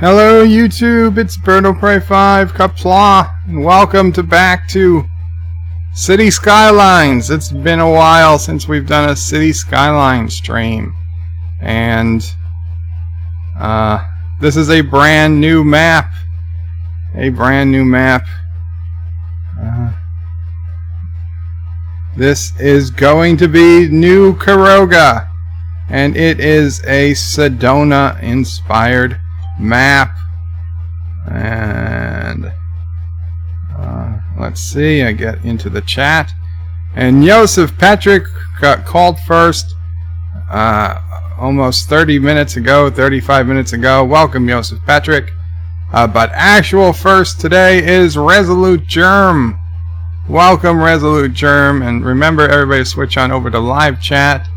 Hello YouTube, it's BirdofPrey5, Qapla, and welcome back to Cities Skylines. It's been a while since we've done a Cities Skylines stream, and this is a brand new map. This is going to be New Caroga, and it is a Sedona inspired map. And let's see, I get into the chat, and Joseph Patrick got called first almost 35 minutes ago. Welcome, Joseph Patrick. But actual first today is Resolute Germ. Welcome, Resolute Germ, and remember everybody to switch on over to live chat.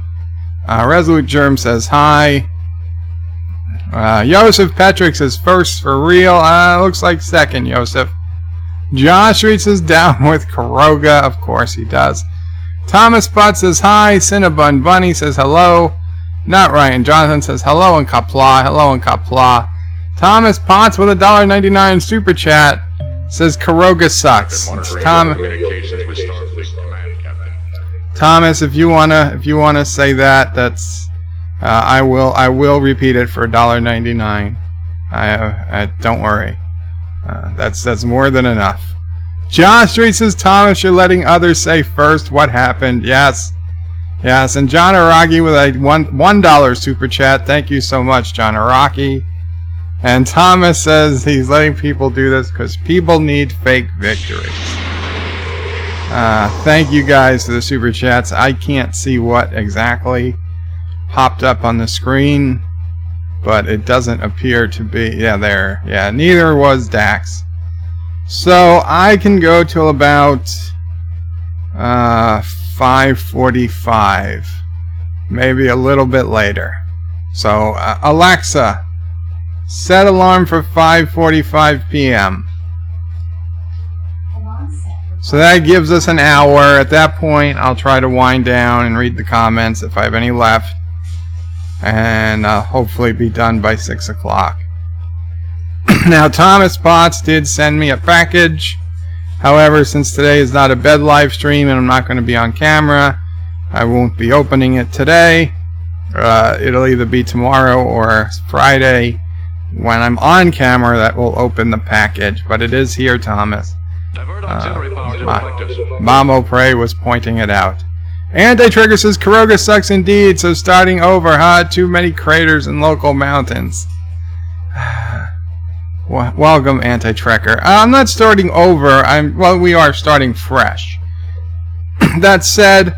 Resolute Germ says hi. Joseph Patrick says first for real. Looks like second, Joseph. Josh reads us down with Caroga. Of course he does. Thomas Butt says hi. Cinnabon Bunny says hello. Not Ryan Jonathan says hello in Qapla. Hello in Qapla. Thomas Potts with a $1.99 super chat says Caroga sucks. Thomas, if you wanna say that, that's I will repeat it for $1.99. Don't worry. That's more than enough. John Street says, Thomas, you're letting others say first what happened. Yes. And John Araki with a $1 super chat. Thank you so much, John Araki. And Thomas says he's letting people do this because people need fake victories. Thank you guys for the super chats. I can't see what exactly popped up on the screen, but it doesn't appear to be. Yeah, there. Yeah, neither was Dax. So I can go till about 5:45, maybe a little bit later. So Alexa, set alarm for 5:45 p.m. So that gives us an hour. At that point, I'll try to wind down and read the comments if I have any left, and hopefully be done by 6 o'clock. Now, Thomas Potts did send me a package. However, since today is not a bed live stream and I'm not going to be on camera, I won't be opening it today. It'll either be tomorrow or Friday when I'm on camera that will open the package. But it is here, Thomas. Mamo Prey was pointing it out. Anti-Trigger says Caroga sucks indeed, so starting over, huh? Too many craters and local mountains. Welcome, Anti-Trekker. I'm not starting over. Well, we are starting fresh. That said,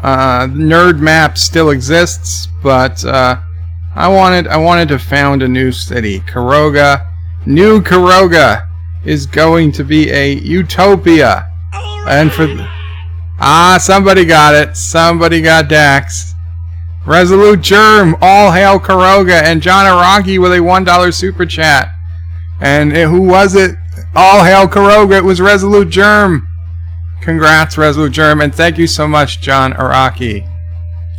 Nerd Map still exists, but I wanted to found a new city. Caroga, New Caroga, is going to be a utopia, and for somebody got it. Somebody got Dax. Resolute Germ, all hail Caroga, and John Araki with a $1 super chat. And who was it? All hail Caroga. It was Resolute Germ. Congrats, Resolute Germ, and thank you so much, John Araki.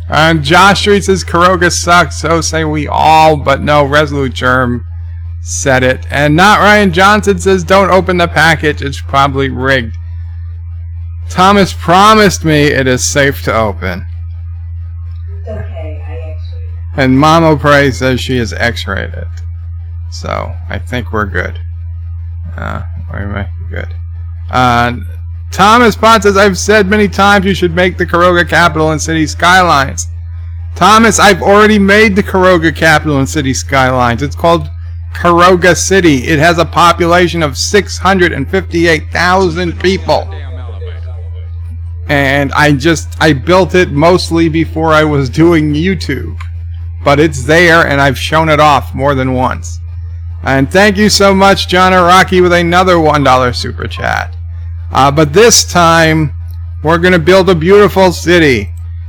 And Josh Street says Caroga sucks, so say we all, but no, Resolute Germ said it. And Not Ryan Johnson says don't open the package, it's probably rigged. Thomas promised me it is safe to open. Okay, I X-rayed. And Mamo Prey says she has X-rayed it. So, I think we're good. We might be good. Thomas Potts says, I've said many times you should make the Caroga capital in Cities Skylines. Thomas, I've already made the Caroga capital in Cities Skylines. It's called Caroga City. It has a population of 658,000 people. And I built it mostly before I was doing YouTube. But it's there, and I've shown it off more than once. And thank you so much, John Araki, with another $1 super chat. But this time, we're going to build a beautiful city.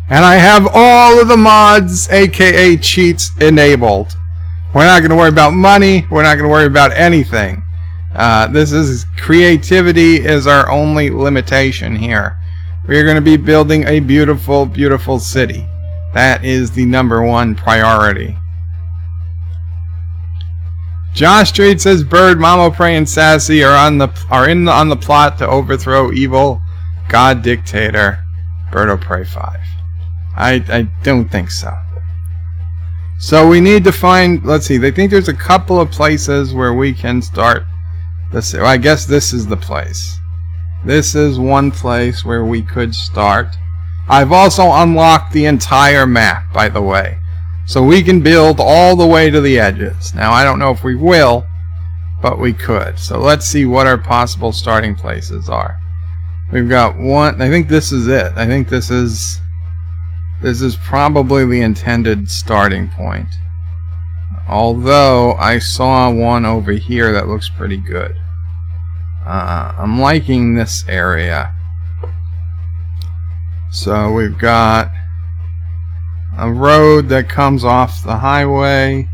And I have all of the mods, aka cheats, enabled. We're not going to worry about money. We're not going to worry about anything. Creativity is our only limitation here. We're going to be building a beautiful, beautiful city. That is the #1 priority. Josh Street says Bird, Mamo Prey, and Sassy are on the plot to overthrow evil God dictator Birdo Prey 5. I don't think so. So we need to find, let's see, they think there's a couple of places where we can start this. Well, I guess this is the place. This is one place where we could start. I've also unlocked the entire map, by the way. So we can build all the way to the edges. Now, I don't know if we will, but we could. So let's see what our possible starting places are. We've got one. I think this is it. I think this is probably the intended starting point. Although I saw one over here that looks pretty good. I'm liking this area. So we've got a road that comes off the highway,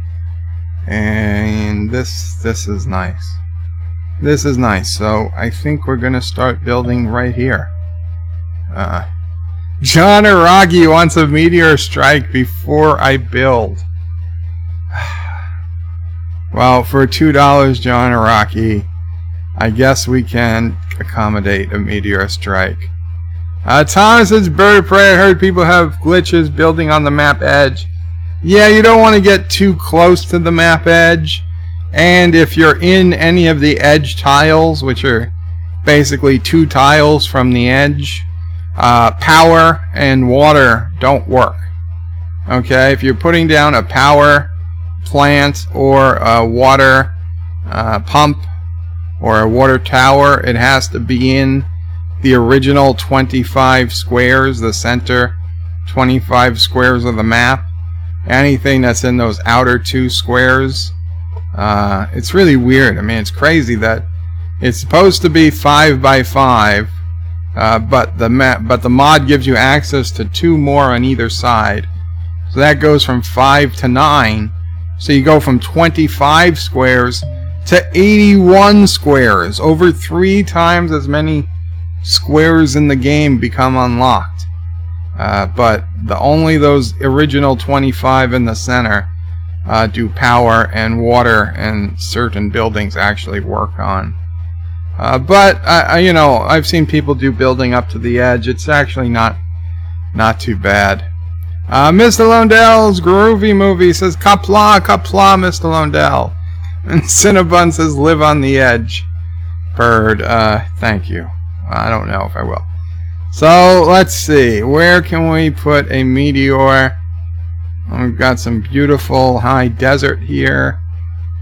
and this is nice. This is nice. So I think we're gonna start building right here. John Aragi wants a meteor strike before I build. Well, for $2, John Araki, I guess we can accommodate a meteor strike. Thomas says, Bird of Prey, I heard people have glitches building on the map edge. Yeah, you don't want to get too close to the map edge. And if you're in any of the edge tiles, which are basically 2 tiles from the edge, power and water don't work. Okay, if you're putting down a power plant or a water pump or a water tower, it has to be in the original 25 squares, the center 25 squares of the map. Anything that's in those outer 2 squares, it's really weird. I mean, it's crazy that it's supposed to be 5 by 5, but the mod gives you access to 2 more on either side. So that goes from 5 to 9. So you go from 25 squares to 81 squares. Over 3 times as many squares in the game become unlocked. But only those original 25 in the center do power and water, and certain buildings actually work on. But you know, I've seen people do building up to the edge. It's actually not too bad. Mr. Londell's groovy movie says Qapla, Qapla, Mr. Londell. And Cinnabon says live on the edge. Bird, thank you. I don't know if I will. So let's see, where can we put a meteor? We've got some beautiful high desert here.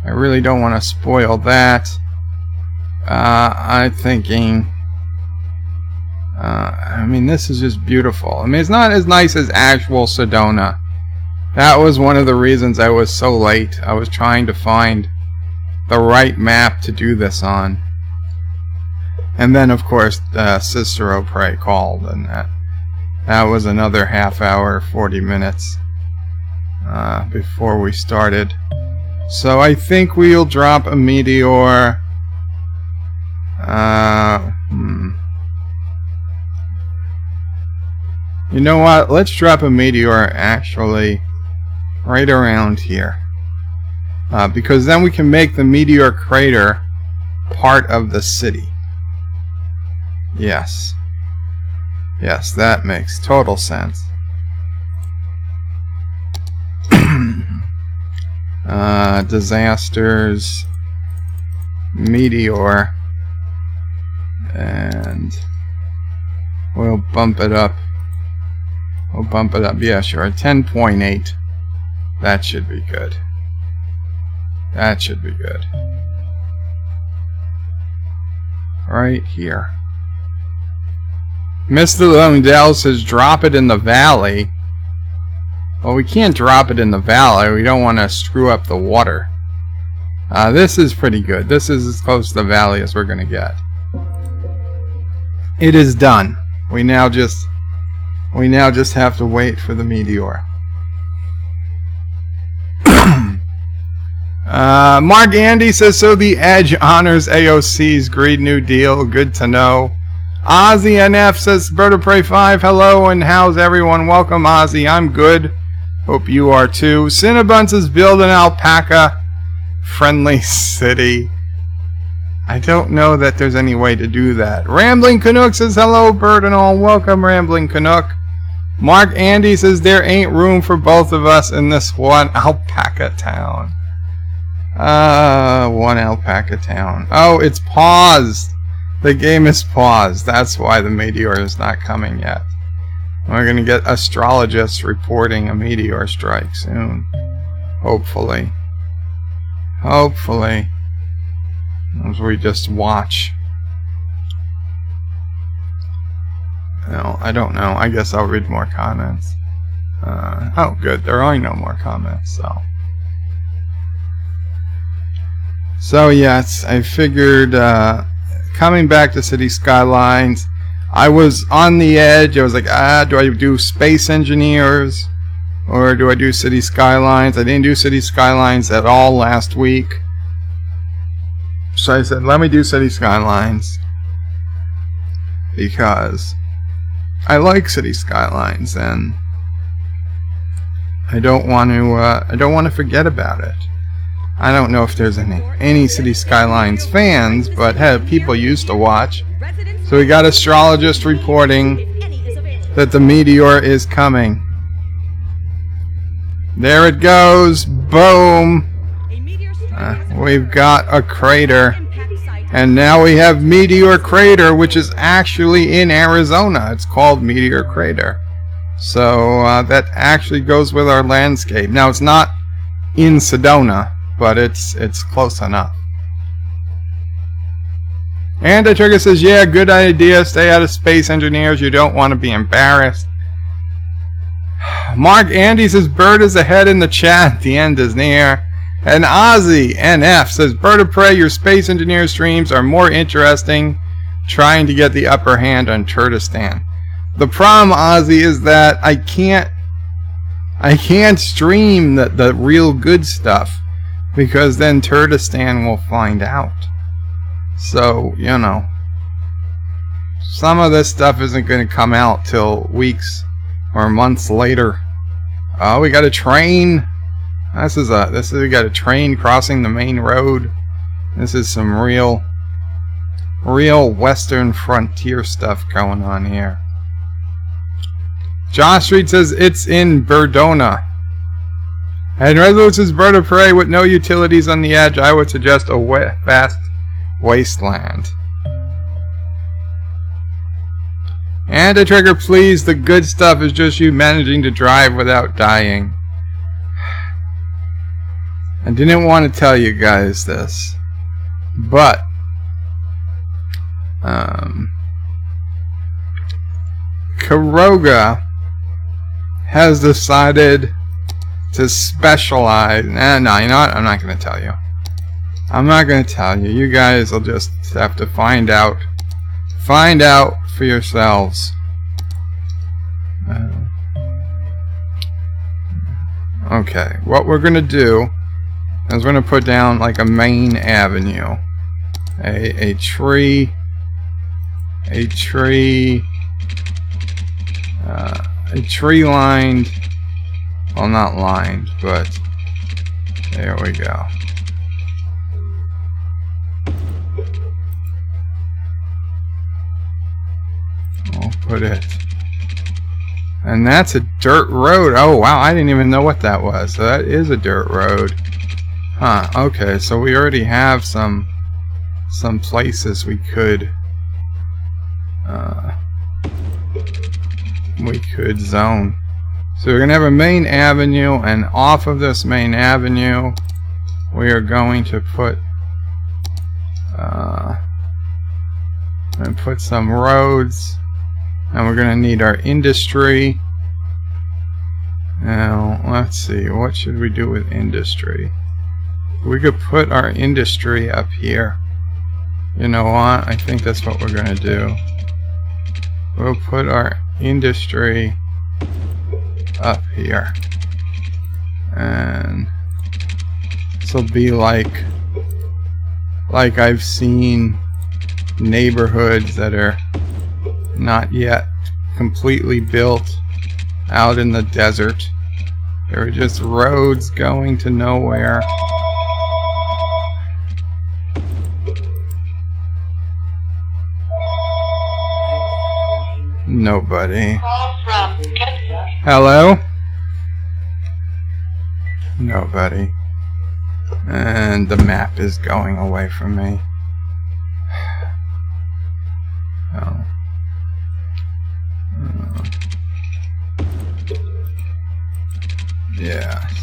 I really don't want to spoil that. I'm thinking, I mean, this is just beautiful. I mean, it's not as nice as actual Sedona. That was one of the reasons I was so late. I was trying to find the right map to do this on. And then, of course, Cicero Prey called, and that was another half hour, 40 minutes before we started. So I think we'll drop a meteor. You know what? Let's drop a meteor actually right around here. Because then we can make the meteor crater part of the city. Yes. Yes, that makes total sense. Disasters, meteor, and we'll bump it up. We'll bump it up. Yeah, sure. 10.8. That should be good. That should be good. Right here. Mr. Lundell says drop it in the valley. Well, we can't drop it in the valley. We don't want to screw up the water. This is pretty good. This is as close to the valley as we're going to get. It is done. We now just have to wait for the meteor. Mark Andy says, so the Edge honors AOC's Green New Deal. Good to know. Ozzy NF says, Bird of Prey 5, hello, and how's everyone? Welcome, Ozzy. I'm good. Hope you are too. Cinnabun says, build an alpaca friendly city. I don't know that there's any way to do that. Rambling Canuck says, hello, Bird and all. Welcome, Rambling Canuck. Mark Andy says, there ain't room for both of us in this one alpaca town. One alpaca town. Oh, it's paused. The game is paused. That's why the meteor is not coming yet. We're going to get astrologists reporting a meteor strike soon. Hopefully. Hopefully. As we just watch. No, I don't know. I guess I'll read more comments. Oh, good. There are no more comments, So yes, I figured coming back to Cities Skylines, I was on the edge. I was like, do I do Space Engineers or do I do Cities Skylines? I didn't do Cities Skylines at all last week. So I said, let me do Cities Skylines because I like Cities Skylines and I don't want to forget about it. I don't know if there's any Cities Skylines fans, but hey, people used to watch. So we got astrologists reporting that the meteor is coming. There it goes. Boom. We've got a crater. And now we have Meteor Crater, which is actually in Arizona. It's called Meteor Crater. So that actually goes with our landscape. Now it's not in Sedona, but it's close enough. And Trigger says, yeah, good idea. Stay out of Space Engineers. You don't want to be embarrassed. Mark Andy says, Bird is ahead in the chat. The end is near. And Ozzy NF says, Bird of Prey, your Space Engineer streams are more interesting trying to get the upper hand on Turtistan. The problem, Ozzy, is that I can't stream the real good stuff because then Turtistan will find out. So, you know, some of this stuff isn't going to come out till weeks or months later. Oh, we got a train. We got a train crossing the main road. This is some real Western frontier stuff going on here. Josh Street says it's in Berdona. And Resolute says, Bird of Prey with no utilities on the edge. I would suggest a vast wasteland. And a trigger, please. The good stuff is just you managing to drive without dying. I didn't want to tell you guys this, but Caroga has decided to specialize. No, you know what? I'm not going to tell you. I'm not going to tell you. You guys will just have to find out. Find out for yourselves. Okay, what we're going to do is we're going to put down like a main avenue. A tree lined, well, not lined, but there we go. We'll put it, and that's a dirt road. Oh wow, I didn't even know what that was. So that is a dirt road. Huh, okay, so we already have some places we could zone. So we're gonna have a main avenue, and off of this main avenue we are going to put some roads, and we're gonna need our industry. Now let's see, what should we do with industry? We could put our industry up here. You know what? I think that's what we're going to do. We'll put our industry up here. And this will be like I've seen neighborhoods that are not yet completely built out in the desert. There are just roads going to nowhere. Nobody. Call from Qapla. Hello? Nobody. And the map is going away from me. Oh. Yes.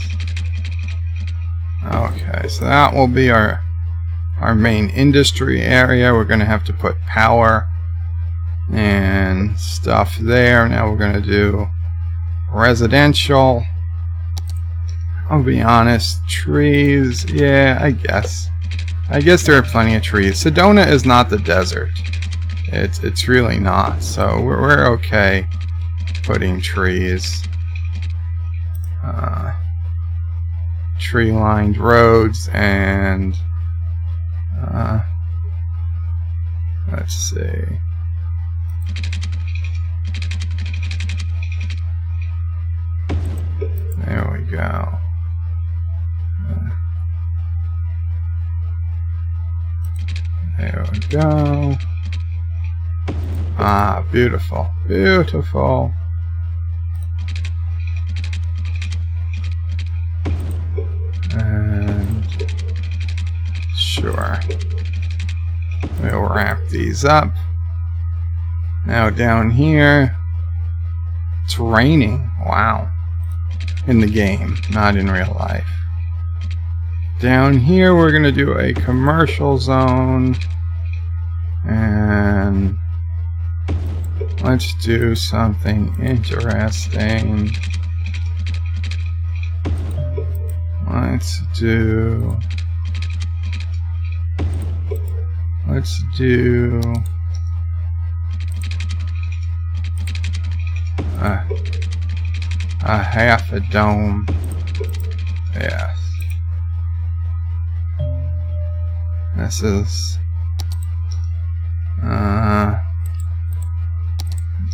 Okay, so that will be our main industry area. We're going to have to put power and stuff there. Now we're going to do residential. I'll be honest, trees, yeah, I guess there are plenty of trees. Sedona is not the desert. It's really not. So we're okay putting trees. Tree-lined roads and let's see. There we go. There we go. Ah, beautiful. Beautiful. And sure. We'll wrap these up. Now down here, it's raining. Wow. In the game, not in real life. Down here, we're going to do a commercial zone. And let's do something interesting. Let's do a half a dome. Yes. This is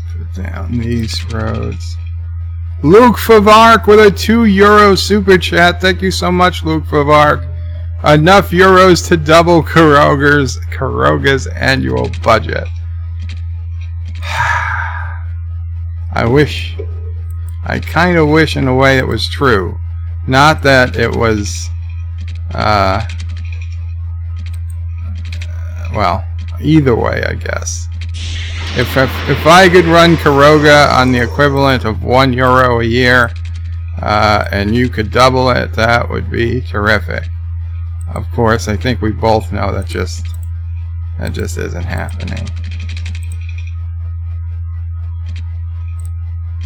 put down these roads. Luke Favark with a €2 super chat. Thank you so much, Luke Favark. Enough euros to double Caroga's annual budget. I kind of wish in a way it was true. Not that it was, well, either way, I guess. If I could run Caroga on the equivalent of €1 a year, and you could double it, that would be terrific. Of course, I think we both know that just isn't happening.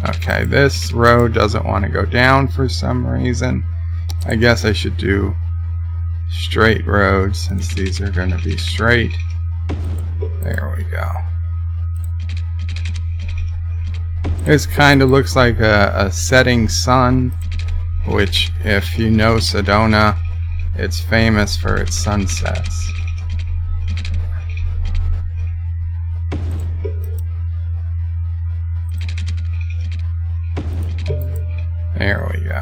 Okay, this road doesn't want to go down for some reason. I guess I should do straight roads since these are going to be straight. There we go. This kind of looks like a setting sun, which, if you know Sedona, it's famous for its sunsets. There we go.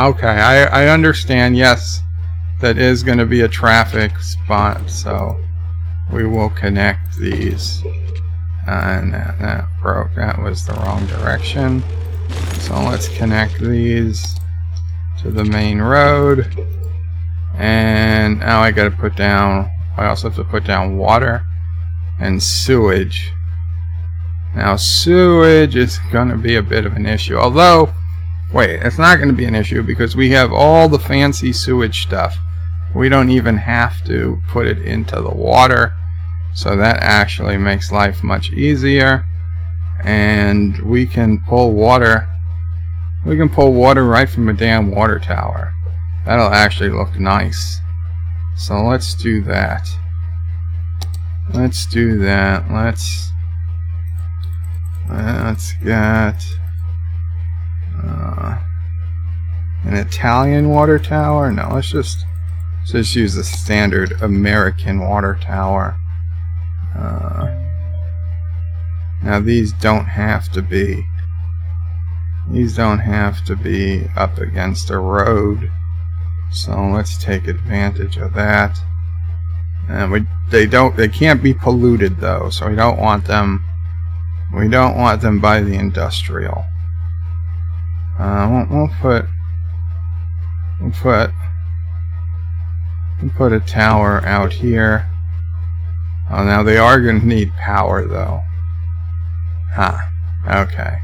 Okay, I understand. Yes, that is going to be a traffic spot, so we will connect these. And that broke. That was the wrong direction. So let's connect these to the main road. And now I got to put down. I also have to put down water and sewage. Now sewage is going to be a bit of an issue. Although, wait, it's not going to be an issue because we have all the fancy sewage stuff. We don't even have to put it into the water. So that actually makes life much easier. And we can pull water. We can pull water right from a damn water tower. That'll actually look nice. So let's do that. Let's do that. Let's get an Italian water tower. No, let's just use the standard American water tower. Now these don't have to be up against a road, so let's take advantage of that. And they can't be polluted though, so we don't want them We don't want them by the industrial. We'll put a tower out here. Oh, now they are going to need power, though. Huh. Okay.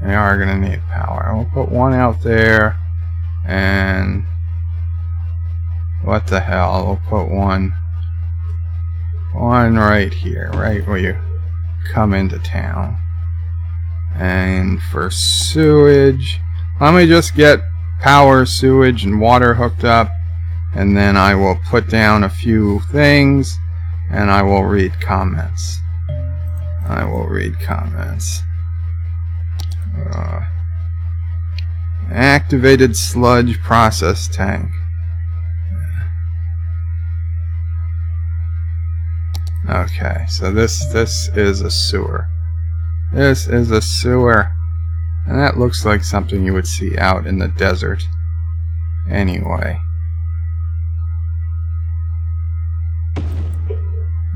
They are going to need power. We'll put one out there, and what the hell? We'll put one right here, right where you come into town. And for sewage, let me just get power, sewage, and water hooked up, and then I will put down a few things, and I will read comments. Activated sludge process tank. Okay, so this is a sewer. This is a sewer. And that looks like something you would see out in the desert. Anyway.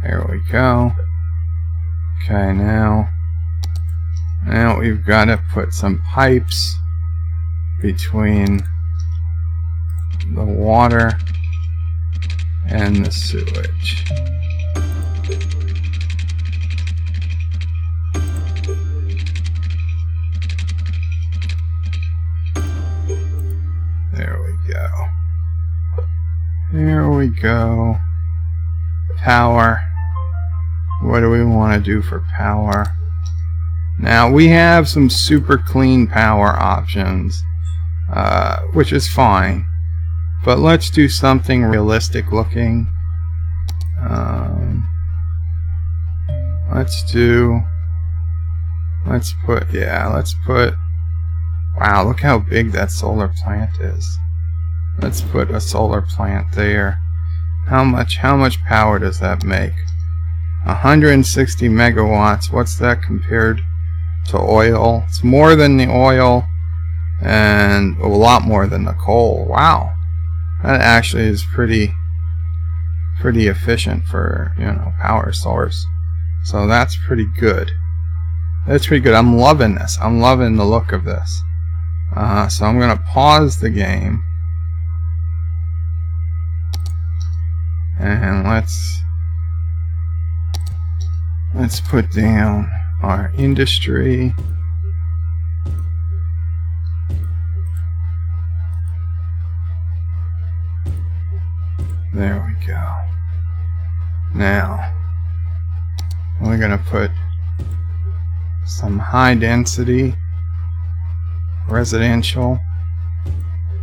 There we go. Okay, now we've got to put some pipes between the water and the sewage. There we go. Power. What do we want to do for power? Now, we have some super clean power options, which is fine. But let's do something realistic looking. Let's put, wow, look how big that solar plant is. Let's put a solar plant there. How much power does that make? 160 megawatts. What's that compared to oil? It's more than the oil and a lot more than the coal. Wow. That actually is pretty efficient for, power source. So that's pretty good. That's pretty good. I'm loving this. I'm loving the look of this. So I'm going to pause the game. And let's put down our industry. There we go. Now we're going to put some high density residential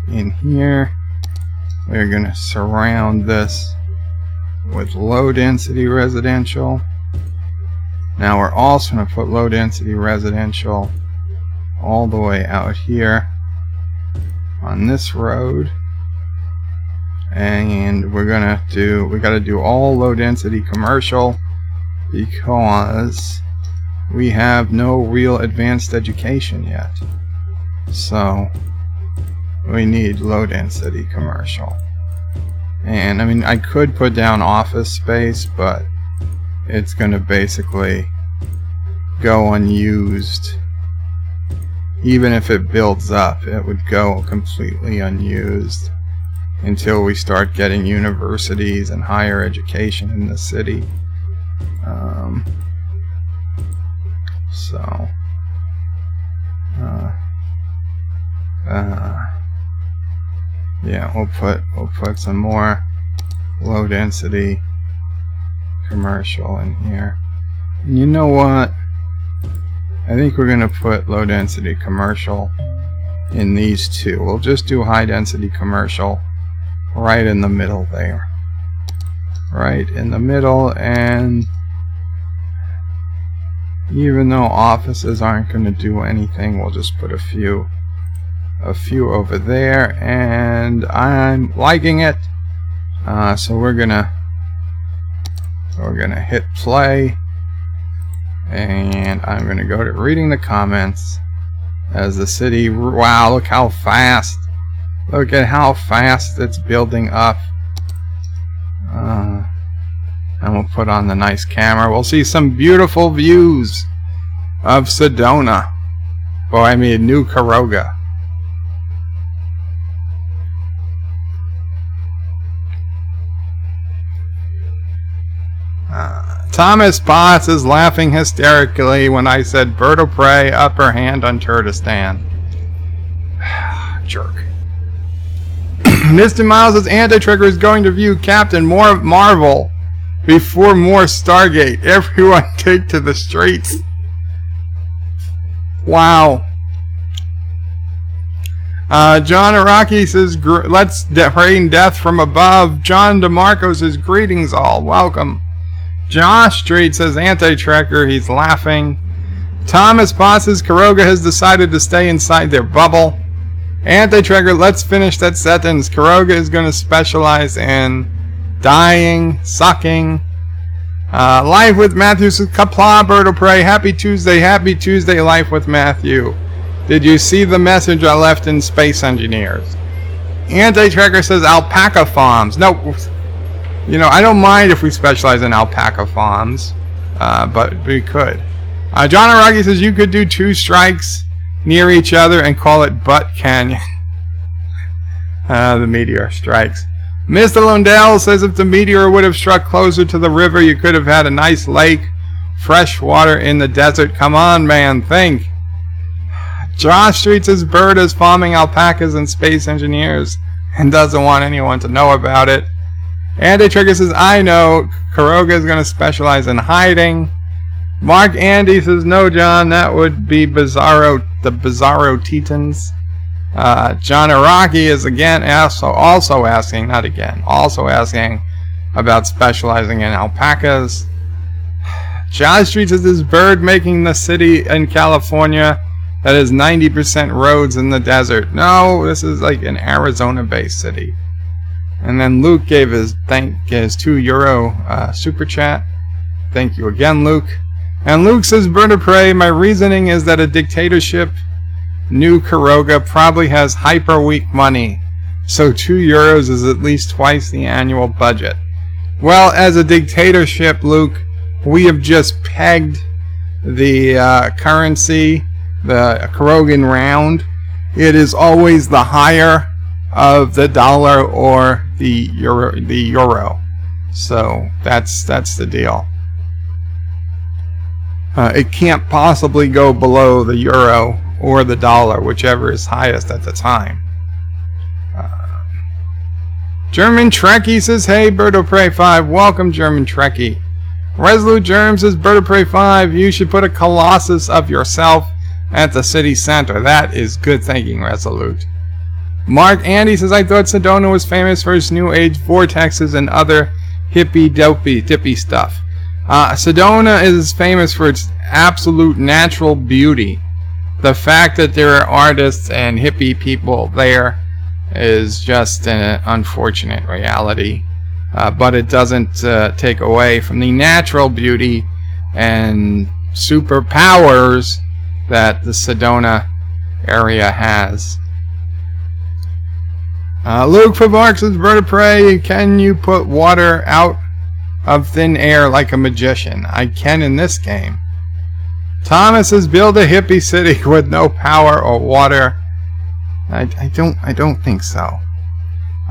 in here. We're going to surround this with low density residential. Now we're also going to put low density residential all the way out here on this road, and we got to do all low density commercial because we have no real advanced education yet, so we need low density commercial. And I mean, I could put down office space, but it's going to basically go unused. Even if it builds up, it would go completely unused until we start getting universities and higher education in the city. Yeah, we'll put some more low density commercial in here. And you know what? I think we're going to put low density commercial in these two. We'll just do high density commercial right in the middle there. Right in the middle, and even though offices aren't going to do anything, we'll just put a few over there, and I'm liking it. So we're gonna hit play, and I'm gonna go to reading the comments as the city. Wow, look how fast! Look at how fast it's building up. And we'll put on the nice camera. We'll see some beautiful views of Sedona. Well, I mean, New Caroga. Thomas Potts is laughing hysterically when I said bird of prey, upper hand on Kurdistan. Jerk. Mr. Miles' anti-trigger is going to view Captain Marvel before more Stargate. Everyone take to the streets. Wow. John Araki says, let's rain death from above. John DeMarco says, greetings all. Welcome. Josh Street says, anti-tracker. He's laughing. Thomas Potts says, Caroga has decided to stay inside their bubble. Anti-tracker, let's finish that sentence. Caroga is going to specialize in dying, sucking. Life with Matthew says, Qapla, bird of prey. Happy Tuesday, Life with Matthew. Did you see the message I left in Space Engineers? Anti-tracker says, alpaca farms. No. You know, I don't mind if we specialize in alpaca farms, but we could. John Araki says you could do 2 strikes near each other and call it Butt Canyon. The meteor strikes. Mr. Lundell says if the meteor would have struck closer to the river, you could have had a nice lake, fresh water in the desert. Come on, man, think. Josh Street says Bird is farming alpacas and Space Engineers and doesn't want anyone to know about it. Andy Trigger says, I know. Caroga is going to specialize in hiding. Mark Andy says, no, John, that would be the Bizarro Titans. John Araki is again also asking about specializing in alpacas. John Street says, this bird making the city in California that is 90% roads in the desert. No, this is like an Arizona-based city. And then Luke gave his €2 super chat. Thank you again, Luke. And Luke says, bird of prey, my reasoning is that a dictatorship, New Caroga, probably has hyper weak money. So €2 is at least twice the annual budget. Well, as a dictatorship, Luke, we have just pegged the currency, the Carogan round. It is always the higher of the dollar or the euro. So that's the deal. It can't possibly go below the euro or the dollar, whichever is highest at the time. German Trekkie says, hey, Bird of Prey 5. Welcome, German Trekkie. Resolute Germ says, Bird of Prey 5, you should put a colossus of yourself at the city center. That is good thinking, Resolute. Mark Andy says, I thought Sedona was famous for its new age vortexes and other hippy-dippy stuff. Sedona is famous for its absolute natural beauty. The fact that there are artists and hippie people there is just an unfortunate reality. But it doesn't take away from the natural beauty and superpowers that the Sedona area has. Luke Favark says, Bird of Prey, can you put water out of thin air like a magician? I can in this game. Thomas says, build a hippie city with no power or water. I don't think so.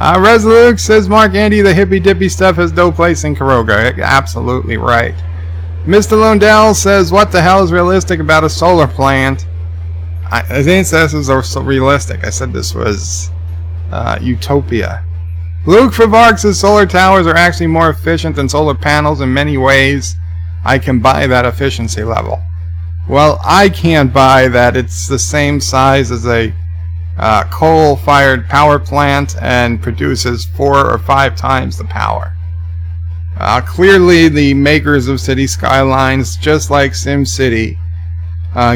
Resolute says, Mark Andy, the hippy dippy stuff has no place in Caroga. Absolutely right. Mr. Lundell says, what the hell is realistic about a solar plant? I didn't say this was realistic. I said this was utopia. Luke Favark says solar towers are actually more efficient than solar panels in many ways. I can buy that efficiency level. Well, I can't buy that it's the same size as a coal-fired power plant and produces 4 or 5 times the power. Clearly, the makers of Cities Skylines, just like SimCity,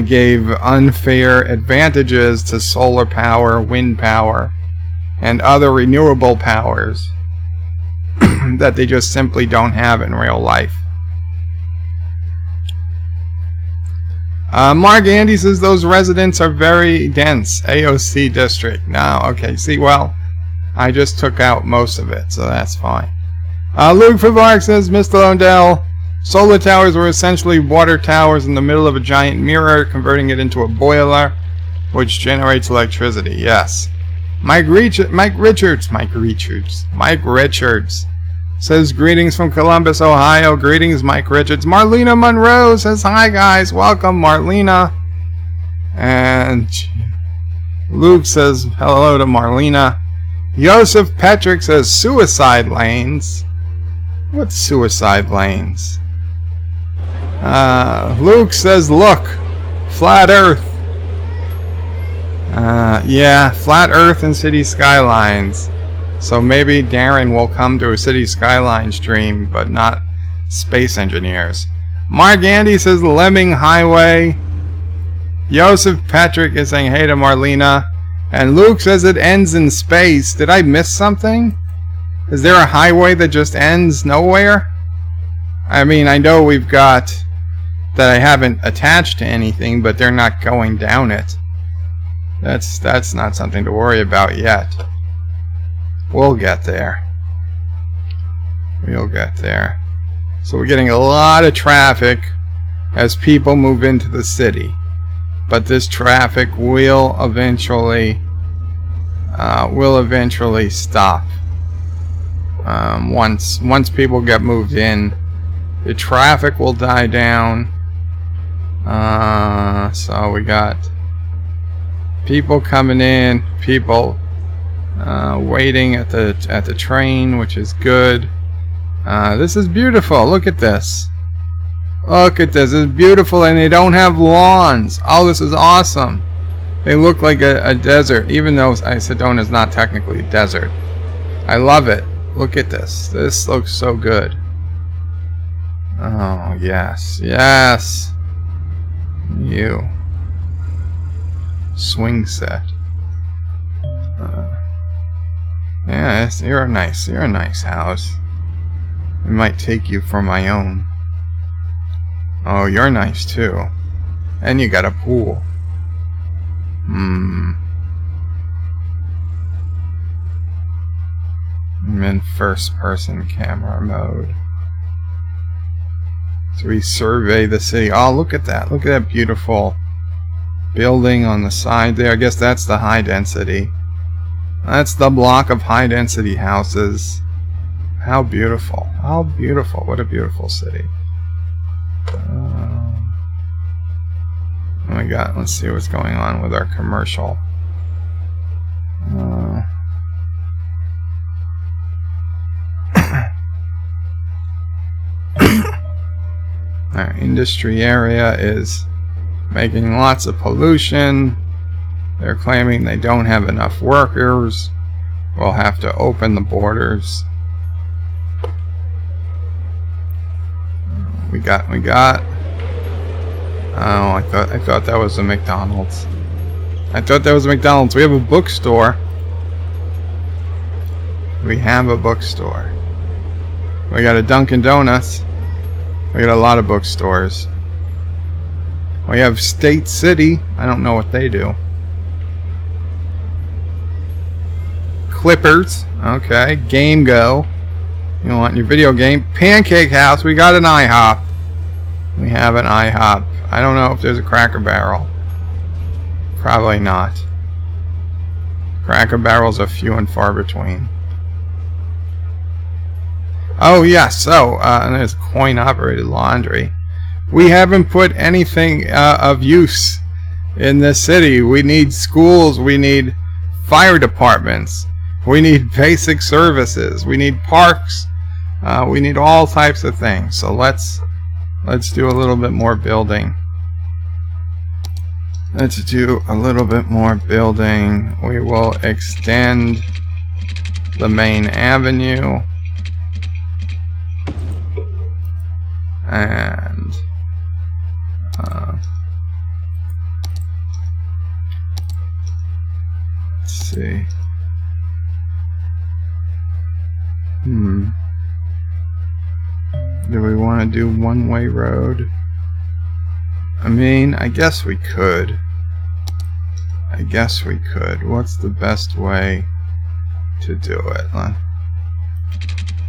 gave unfair advantages to solar power, wind power, and other renewable powers that they just simply don't have in real life. Mark Andy says those residents are very dense. AOC district. No, okay. See, well, I just took out most of it, so that's fine. Luke Favark says, Mr. Lundell Solar towers were essentially water towers in the middle of a giant mirror, converting it into a boiler, which generates electricity. Yes. Mike Richards says, greetings from Columbus, Ohio. Greetings, Mike Richards. Marlena Monroe says, hi, guys. Welcome, Marlena. And Luke says, hello to Marlena. Joseph Patrick says, suicide lanes. What's suicide lanes? Luke says, look, flat earth. Yeah, flat earth and Cities Skylines. So maybe Darren will come to a Cities Skylines stream, but not Space Engineers. Mark Andy says, Lemming Highway. Joseph Patrick is saying hey to Marlena. And Luke says it ends in space. Did I miss something? Is there a highway that just ends nowhere? I mean, I know we've got that I haven't attached to anything, but they're not going down it. That's not something to worry about yet. We'll get there. We'll get there. So we're getting a lot of traffic as people move into the city. But this traffic will eventually stop. Once people get moved in, the traffic will die down. So we got people coming in, people waiting at the train, which is good. This is beautiful. Look at this. Look at this. It's beautiful, and they don't have lawns. Oh, this is awesome. They look like a desert, even though Sedona is not technically a desert. I love it. Look at this. This looks so good. Oh, yes. Yes. You. Swing set. Yeah, you're a nice house. I might take you for my own. Oh, you're nice too. And you got a pool. I'm in first person camera mode. So we survey the city. Oh, look at that. Look at that beautiful building on the side there. I guess that's the high density. That's the block of high density houses. How beautiful. How beautiful. What a beautiful city. Oh my god, let's see what's going on with our commercial. Our industry area is making lots of pollution. They're claiming they don't have enough workers. We'll have to open the borders. We got. Oh, I thought that was a McDonald's. I thought that was a McDonald's. We have a bookstore. We have a bookstore. We got a Dunkin' Donuts. We got a lot of bookstores. We have State City. I don't know what they do. Clippers. Okay. Game Go. You want your video game. Pancake House. We got an IHOP. We have an IHOP. I don't know if there's a Cracker Barrel. Probably not. Cracker Barrels are few and far between. Oh yes, so and there's coin-operated laundry. We haven't put anything of use in this city. We need schools. We need fire departments. We need basic services. We need parks. We need all types of things. So let's do a little bit more building. Let's do a little bit more building. We will extend the main avenue. And let's see. Do we want to do one-way road? I mean, I guess we could. What's the best way to do it?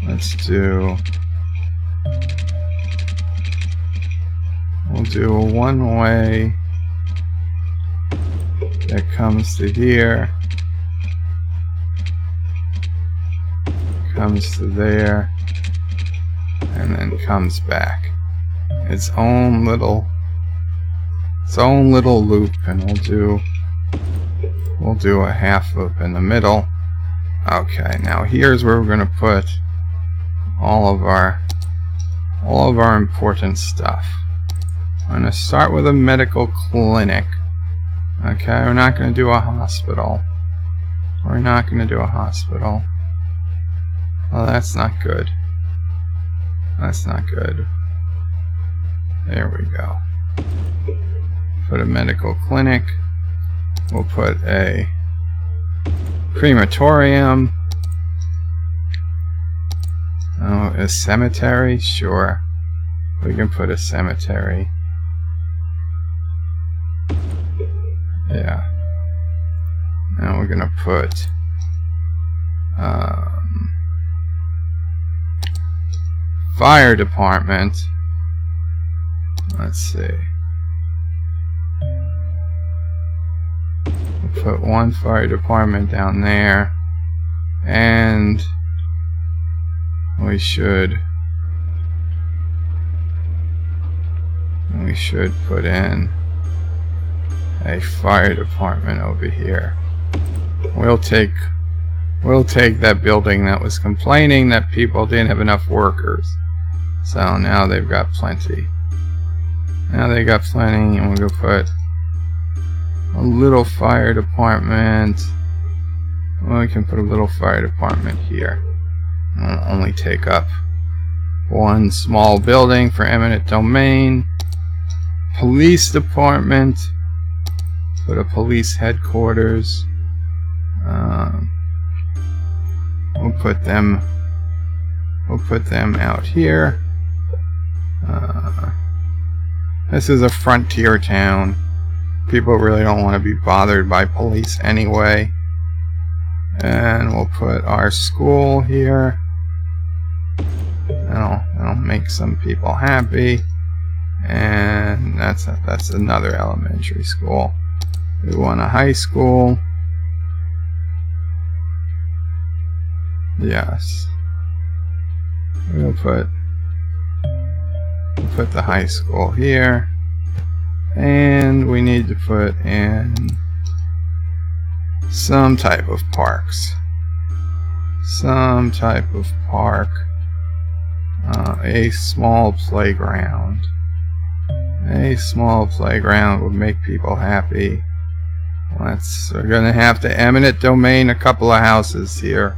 Let's do We'll do a one-way that comes to here, comes to there, and then comes back. Its own little loop, and we'll do a half loop in the middle. Okay, now here's where we're gonna put all of our important stuff. I'm gonna start with a medical clinic. Okay, we're not gonna do a hospital. We're not gonna do a hospital. Oh, that's not good. That's not good. There we go. Put a medical clinic. We'll put a crematorium. Oh, a cemetery? Sure. We can put a cemetery. Yeah. Now we're gonna put fire department. Let's see. We'll put one fire department down there, and we should put in a fire department over here. We'll take that building that was complaining that people didn't have enough workers. So now they've got plenty. Now they got plenty, and we're gonna put a little fire department. Well, we can put a little fire department here. It'll only take up one small building for eminent domain. Police department. Put a police headquarters. We'll put them out here. This is a frontier town. People really don't want to be bothered by police anyway. And we'll put our school here. That'll make some people happy. And that's another elementary school. We want a high school. Yes. We'll put the high school here. And we need to put in some type of parks. Some type of park. A small playground. A small playground would make people happy. We're gonna have to eminent domain a couple of houses here.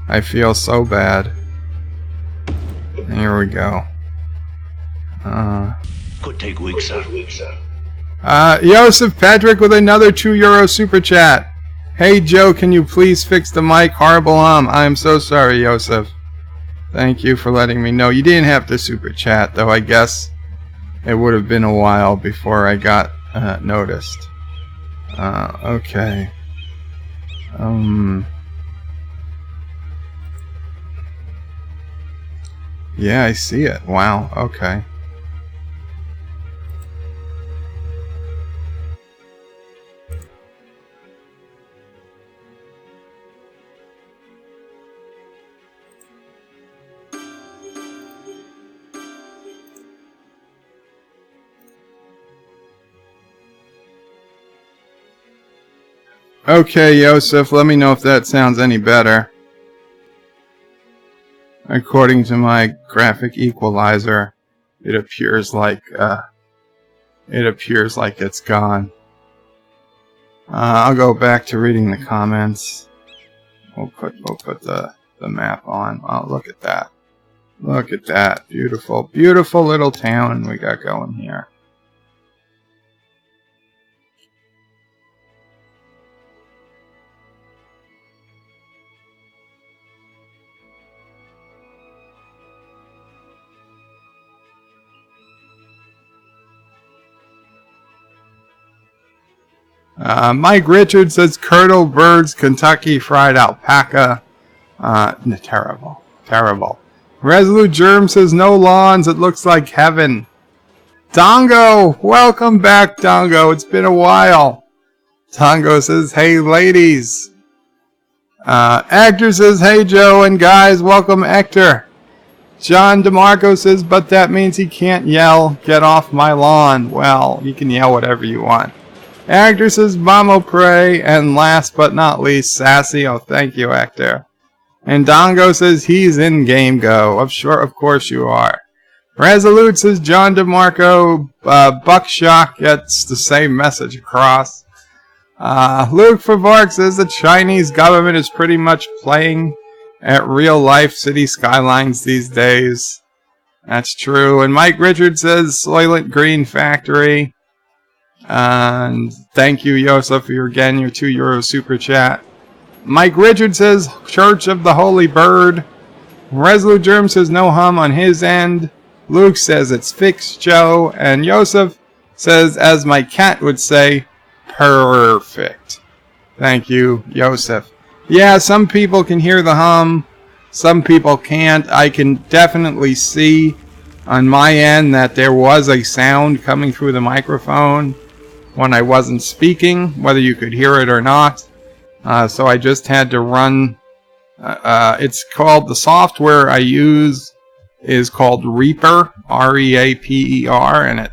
I feel so bad. Here we go. Could take weeks, sir. Joseph Patrick with another €2 super chat. Hey Joe, can you please fix the mic? Horrible I'm so sorry, Joseph. Thank you for letting me know. You didn't have to super chat, though. I guess it would have been a while before I got noticed. Okay. Yeah, I see it. Wow. Okay. Okay, Joseph, let me know if that sounds any better. According to my graphic equalizer, it appears like it's gone. I'll go back to reading the comments. We'll put the map on. Oh, look at that. Look at that. Beautiful, beautiful little town we got going here. Mike Richards says Curdle Birds, Kentucky Fried Alpaca. Terrible. Terrible. Resolute Germ says no lawns, it looks like heaven. Dongo! Welcome back, Dongo. It's been a while. Dongo says, hey, ladies. Hector says, hey, Joe and guys. Welcome, Hector. John DeMarco says, but that means he can't yell, get off my lawn. Well, you can yell whatever you want. Hector says, Mamo pray. And last but not least, Sassy. Oh, thank you, Hector. And Dongo says, he's in Game Go. Of course you are. Resolute says, John DeMarco, Buckshot gets the same message across. Luke Favark says the Chinese government is pretty much playing at real-life City Skylines these days. That's true. And Mike Richards says, Soylent Green Factory. And thank you, Yosef, for your €2 super chat. Mike Richards says, Church of the Holy Bird. Resolute Germ says, no hum on his end. Luke says, it's fixed, Joe. And Yosef says, as my cat would say, perfect. Thank you, Yosef. Yeah, some people can hear the hum. Some people can't. I can definitely see on my end that there was a sound coming through the microphone when I wasn't speaking, whether you could hear it or not. So I just had to run. It's called, the software I use is called Reaper, R-E-A-P-E-R, and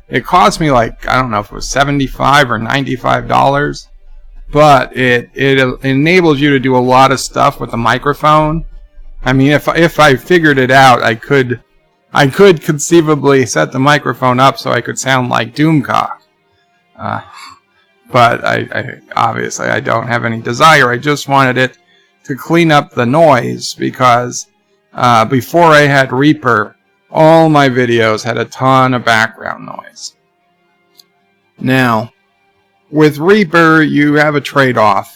it cost me like, I don't know if it was $75 or $95, but it enables you to do a lot of stuff with the microphone. I mean, if I figured it out, I could conceivably set the microphone up so I could sound like Doomcock. But I obviously I don't have any desire. I just wanted it to clean up the noise because before I had Reaper, all my videos had a ton of background noise. Now, with Reaper, you have a trade-off.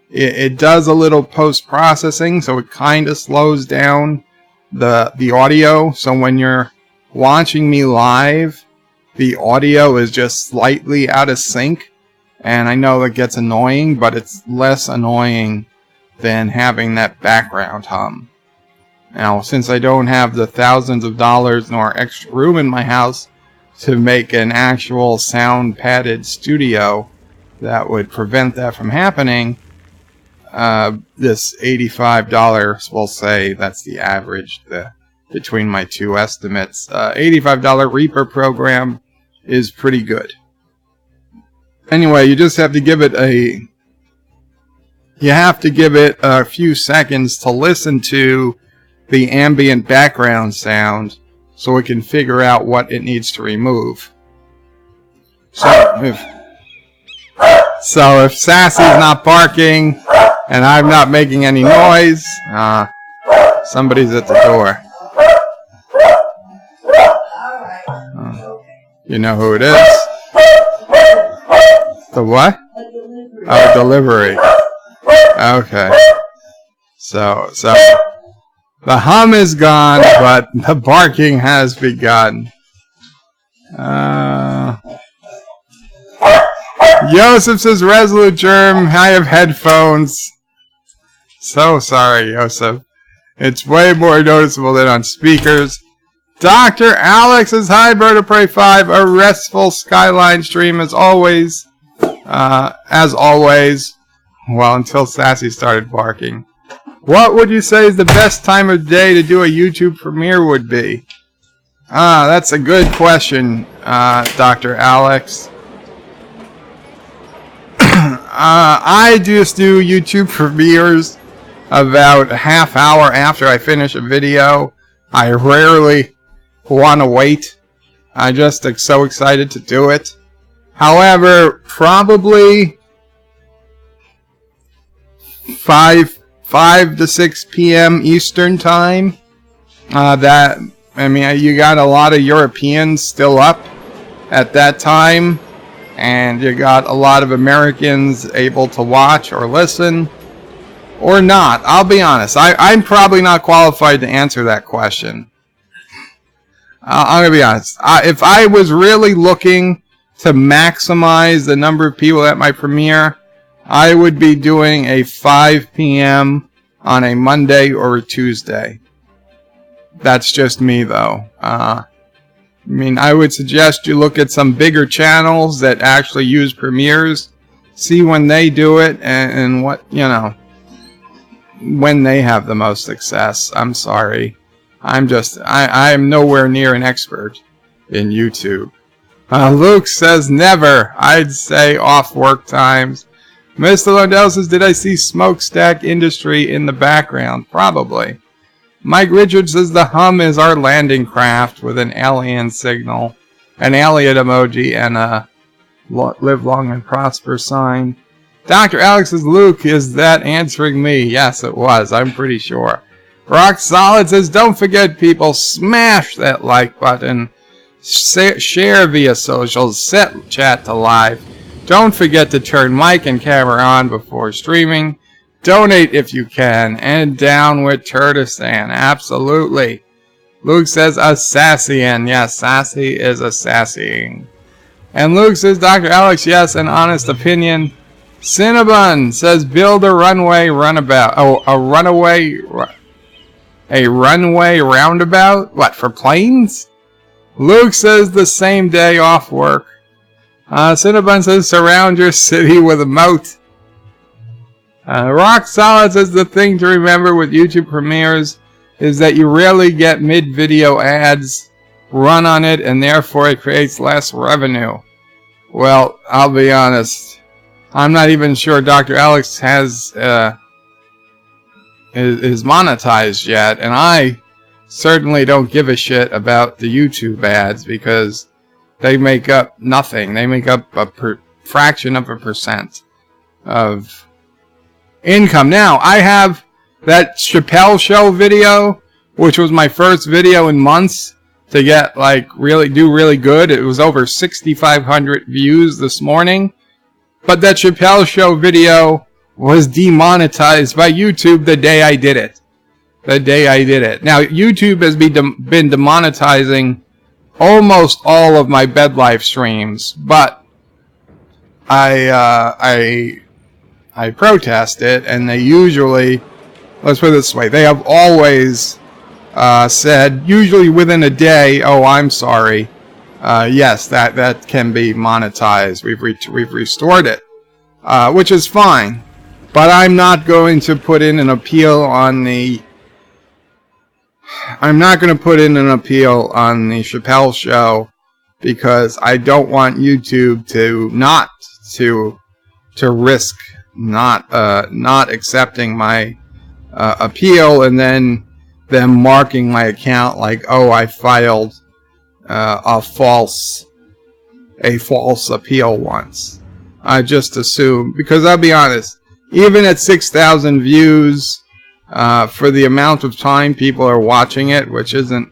It does a little post-processing, so it kind of slows down the audio. So when you're watching me live, the audio is just slightly out of sync. And I know that gets annoying, but it's less annoying than having that background hum. Now, since I don't have the thousands of dollars nor extra room in my house to make an actual sound-padded studio that would prevent that from happening, this $85, we'll say that's the average between my two estimates, $85 Reaper program is pretty good. Anyway, you just have to give it a few seconds to listen to the ambient background sound so it can figure out what it needs to remove. So if Sassy's not barking and I'm not making any noise, somebody's at the door. You know who it is? The what? Oh, delivery. Okay. So the hum is gone, but the barking has begun. Yosef says, Resolute Germ, I have headphones. So sorry, Yosef. It's way more noticeable than on speakers. Dr. Alex says, hi, Bird of Prey 5. A restful Skyline stream as always. Well, until Sassy started barking. What would you say is the best time of day to do a YouTube premiere would be? That's a good question, Dr. Alex. I just do YouTube premieres about a half hour after I finish a video. I rarely want to wait. I just am so excited to do it.6 p.m. Eastern time. You got a lot of Europeans still up at that time, and you got a lot of Americans able to watch or listen, or not. I'll be honest. I'm probably not qualified to answer that question. I'm gonna be honest. If I was really looking to maximize the number of people at my premiere, I would be doing a 5 p.m. on a Monday or a Tuesday. That's just me, though. I mean, I would suggest you look at some bigger channels that actually use premieres, see when they do it, and what, you know, when they have the most success. I'm sorry. I'm nowhere near an expert in YouTube. Luke says never. I'd say off work times. Mr. Lundell says, did I see Smokestack Industry in the background? Probably. Mike Richards says the hum is our landing craft with an alien signal, an alien emoji, and a live long and prosper sign. Dr. Alex says, Luke, is that answering me? Yes, it was. I'm pretty sure. Rock Solid says, don't forget, people, smash that like button. Share via socials. Set chat to live. Don't forget to turn mic and camera on before streaming. Donate if you can. And down with Turtistan. Absolutely. Luke says, Assassian. Yes, sassy is assassying. And Luke says, Dr. Alex, yes, an honest opinion. Cinnabon says, build a runway runabout. Oh, a runway roundabout? What, for planes? Luke says, the same day off work. Cinnabon says, surround your city with a moat. Rock Solid says, the thing to remember with YouTube premieres is that you rarely get mid-video ads run on it, and therefore it creates less revenue. Well, I'll be honest. I'm not even sure Dr. Alex has is monetized yet, and I certainly don't give a shit about the YouTube ads because they make up nothing. They make up a fraction of a percent of income. Now, I have that Chappelle Show video, which was my first video in months to get, like, do really good. It was over 6,500 views this morning. But that Chappelle Show video was demonetized by YouTube the day I did it. Now, YouTube has been demonetizing almost all of my bed life streams, but I protest it, and they usually, let's put it this way, they have always said, usually within a day, oh, I'm sorry, yes, that can be monetized. We've restored it, which is fine, but I'm not going to put in an appeal on the Chappelle Show because I don't want YouTube to risk not accepting my appeal and then them marking my account like, oh, I filed a false appeal once. I just assume, because I'll be honest, even at 6,000 views, for the amount of time people are watching it, which isn't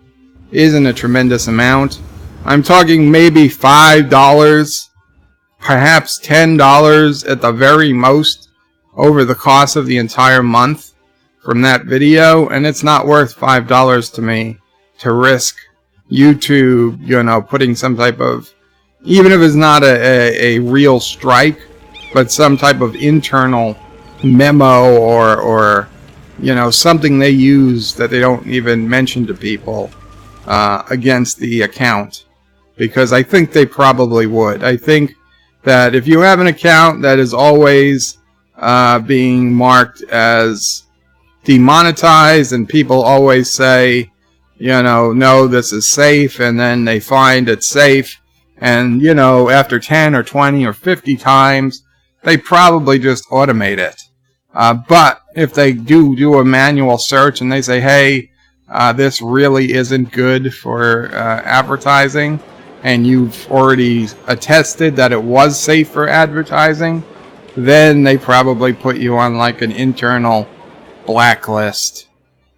a tremendous amount, I'm talking maybe $5, perhaps $10 at the very most over the cost of the entire month from that video, and it's not worth $5 to me to risk YouTube, you know, putting some type of, even if it's not a real strike, but some type of internal memo or you know, something they use that they don't even mention to people against the account, because I think they probably would. I think that if you have an account that is always being marked as demonetized and people always say, you know, no, this is safe, and then they find it's safe, and, you know, after 10 or 20 or 50 times, they probably just automate it. But if they do a manual search and they say, hey, this really isn't good for advertising, and you've already attested that it was safe for advertising, then they probably put you on like an internal blacklist,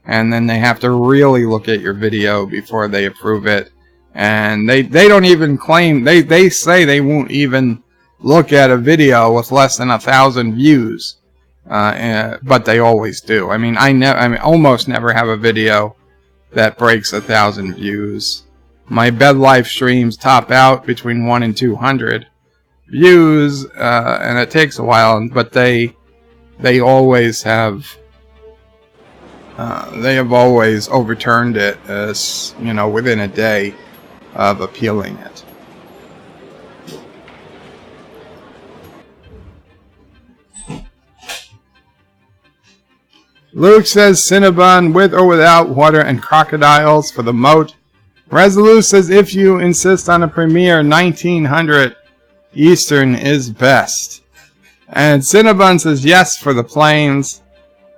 and then they have to really look at your video before they approve it. And they don't even claim, they say they won't even look at a video with less than 1,000 views. But they always do. I mean, I almost never have a video that breaks 1,000 views. My bed life streams top out between 1 and 200 views, and it takes a while. But they always have. They have always overturned it, as you know, within a day. of appealing it. Luke says Cinnabon with or without water and crocodiles for the moat. Resolute says if you insist on a premiere, 1900 Eastern is best. And Cinnabon says yes for the planes.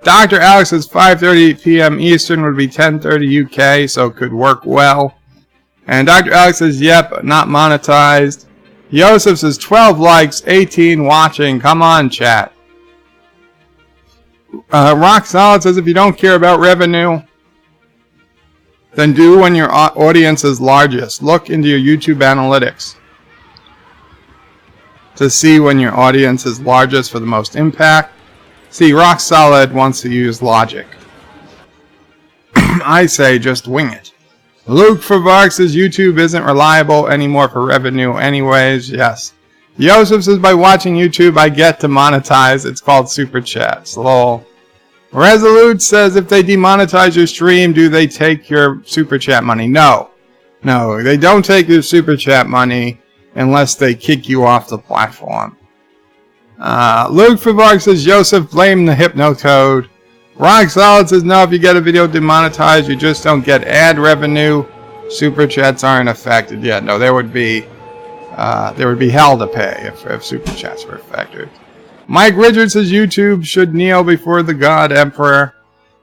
Dr. Alex says 5:30 p.m. Eastern would be 10:30 UK, so it could work well. And Dr. Alex says yep, not monetized. Yosef says 12 likes, 18 watching. Come on, chat. Rock Solid says if you don't care about revenue, then do when your audience is largest. Look into your YouTube analytics to see when your audience is largest for the most impact. See, Rock Solid wants to use logic. I say just wing it. Luke Favark says YouTube isn't reliable anymore for revenue anyways. Yes. Yosef says by watching YouTube I get to monetize. It's called Super Chats. Lol. Resolute says if they demonetize your stream, do they take your Super Chat money? No. No, they don't take your Super Chat money unless they kick you off the platform. Luke Favark says Joseph blame the Hypnotoad. Rock Solid says no, if you get a video demonetized, you just don't get ad revenue. Super Chats aren't affected. Yeah, no, there would be hell to pay if Super Chats were affected. Mike Richards says YouTube should kneel before the God Emperor.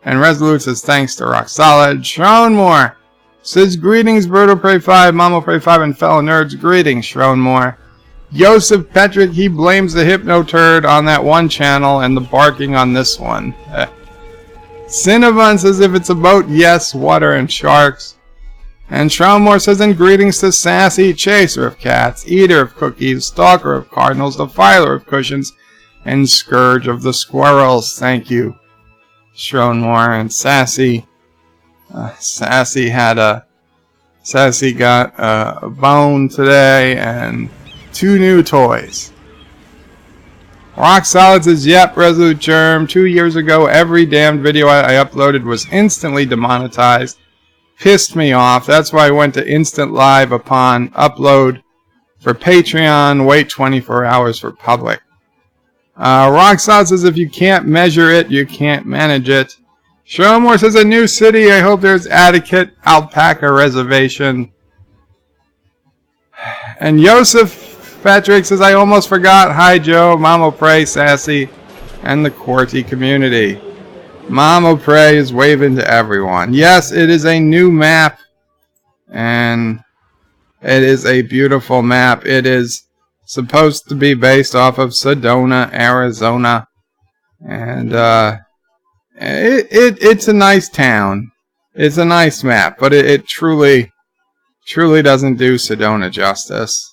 And Resolute says thanks to Rock Solid. Shronmore says greetings, Birdo Prey 5, Mamo Prey 5, and fellow nerds. Greetings, Shronmore. Joseph Petrick, he blames the Hypnoturd on that one channel and the barking on this one. Cinnabon says if it's a boat, yes, water and sharks. And Shronmore says in greetings to Sassy, chaser of cats, eater of cookies, stalker of cardinals, defiler of cushions, and scourge of the squirrels. Thank you, Shronmore. And Sassy got a bone today and 2 new toys. Rock Solid says yep, Resolute Germ. 2 years ago, every damned video I uploaded was instantly demonetized. Pissed me off. That's why I went to instant live upon upload for Patreon. Wait 24 hours for public. Rock Solid says if you can't measure it, you can't manage it. Showmore says a new city. I hope there's adequate alpaca reservation. And Joseph Patrick says I almost forgot. Hi Joe, Mamo Prey, Sassy, and the QWERTY community. Mamo Prey is waving to everyone. Yes, it is a new map. And it is a beautiful map. It is supposed to be based off of Sedona, Arizona. And it's a nice town. It's a nice map, but it truly doesn't do Sedona justice.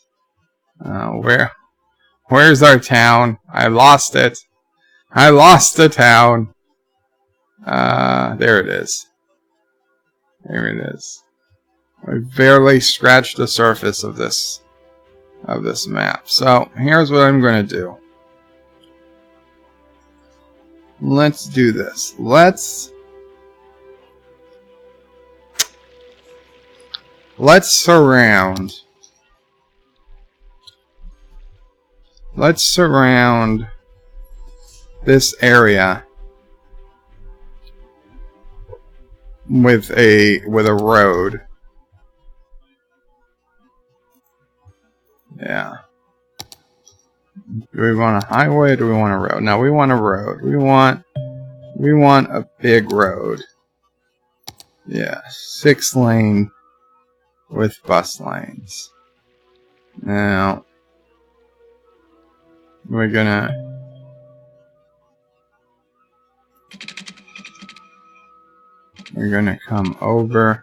Where's our town? I lost it. I lost the town. There it is. There it is. I barely scratched the surface of this map. So here's what I'm going to do. Let's do this. Let's surround. Let's surround this area with a road. Yeah. Do we want a highway or do we want a road? No, we want a road. We want a big road. Yeah, 6-lane with bus lanes. Now we're gonna come over.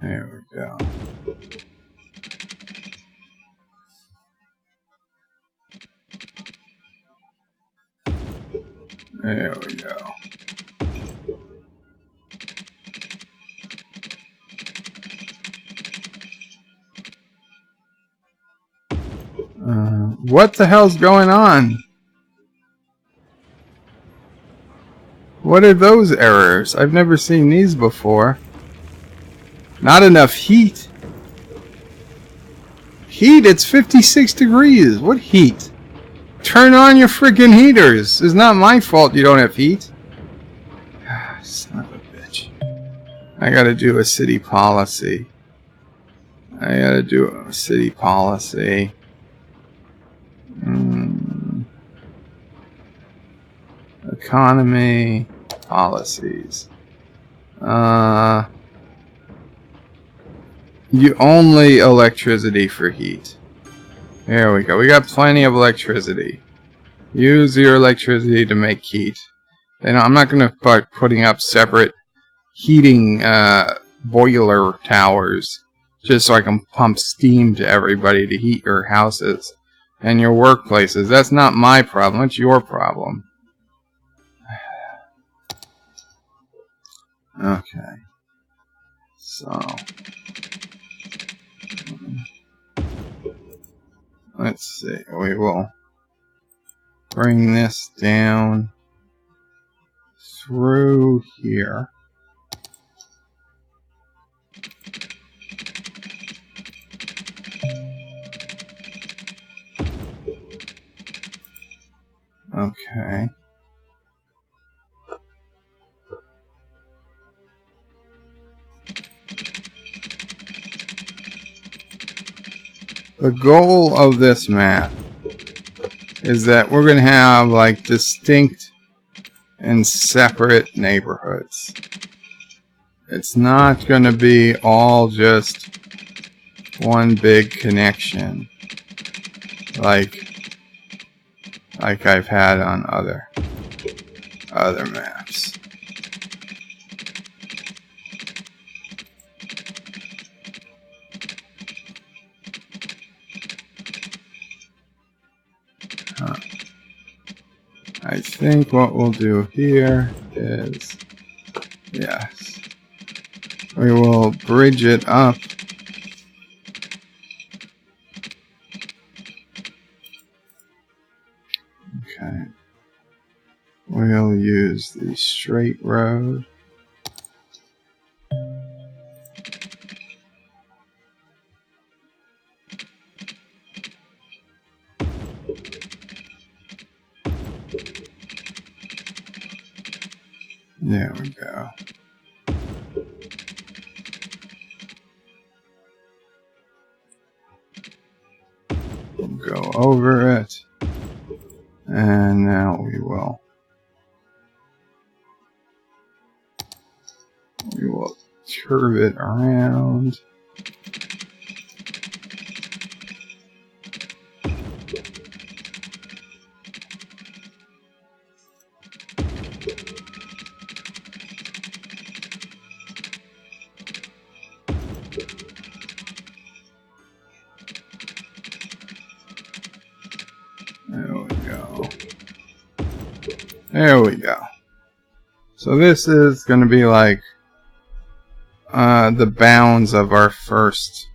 There we go. There we go. What the hell's going on? What are those errors? I've never seen these before. Not enough heat. Heat? It's 56 degrees. What heat? Turn on your freaking heaters. It's not my fault you don't have heat. Son of a bitch. I gotta do a city policy. Economy. Policies. You only electricity for heat. There we go. We got plenty of electricity. Use your electricity to make heat. And I'm not going to start putting up separate heating boiler towers just so I can pump steam to everybody to heat your houses and your workplaces. That's not my problem. It's your problem. Okay. So let's see. We will bring this down through here. Okay. The goal of this map is that we're going to have like distinct and separate neighborhoods. It's not going to be all just one big connection like I've had on other maps. I think what we'll do here is, yes, we will bridge it up. Okay. We'll use the straight road. There we go. We'll go over it. And now we will curve it around. There we go. So this is going to be like the bounds of our first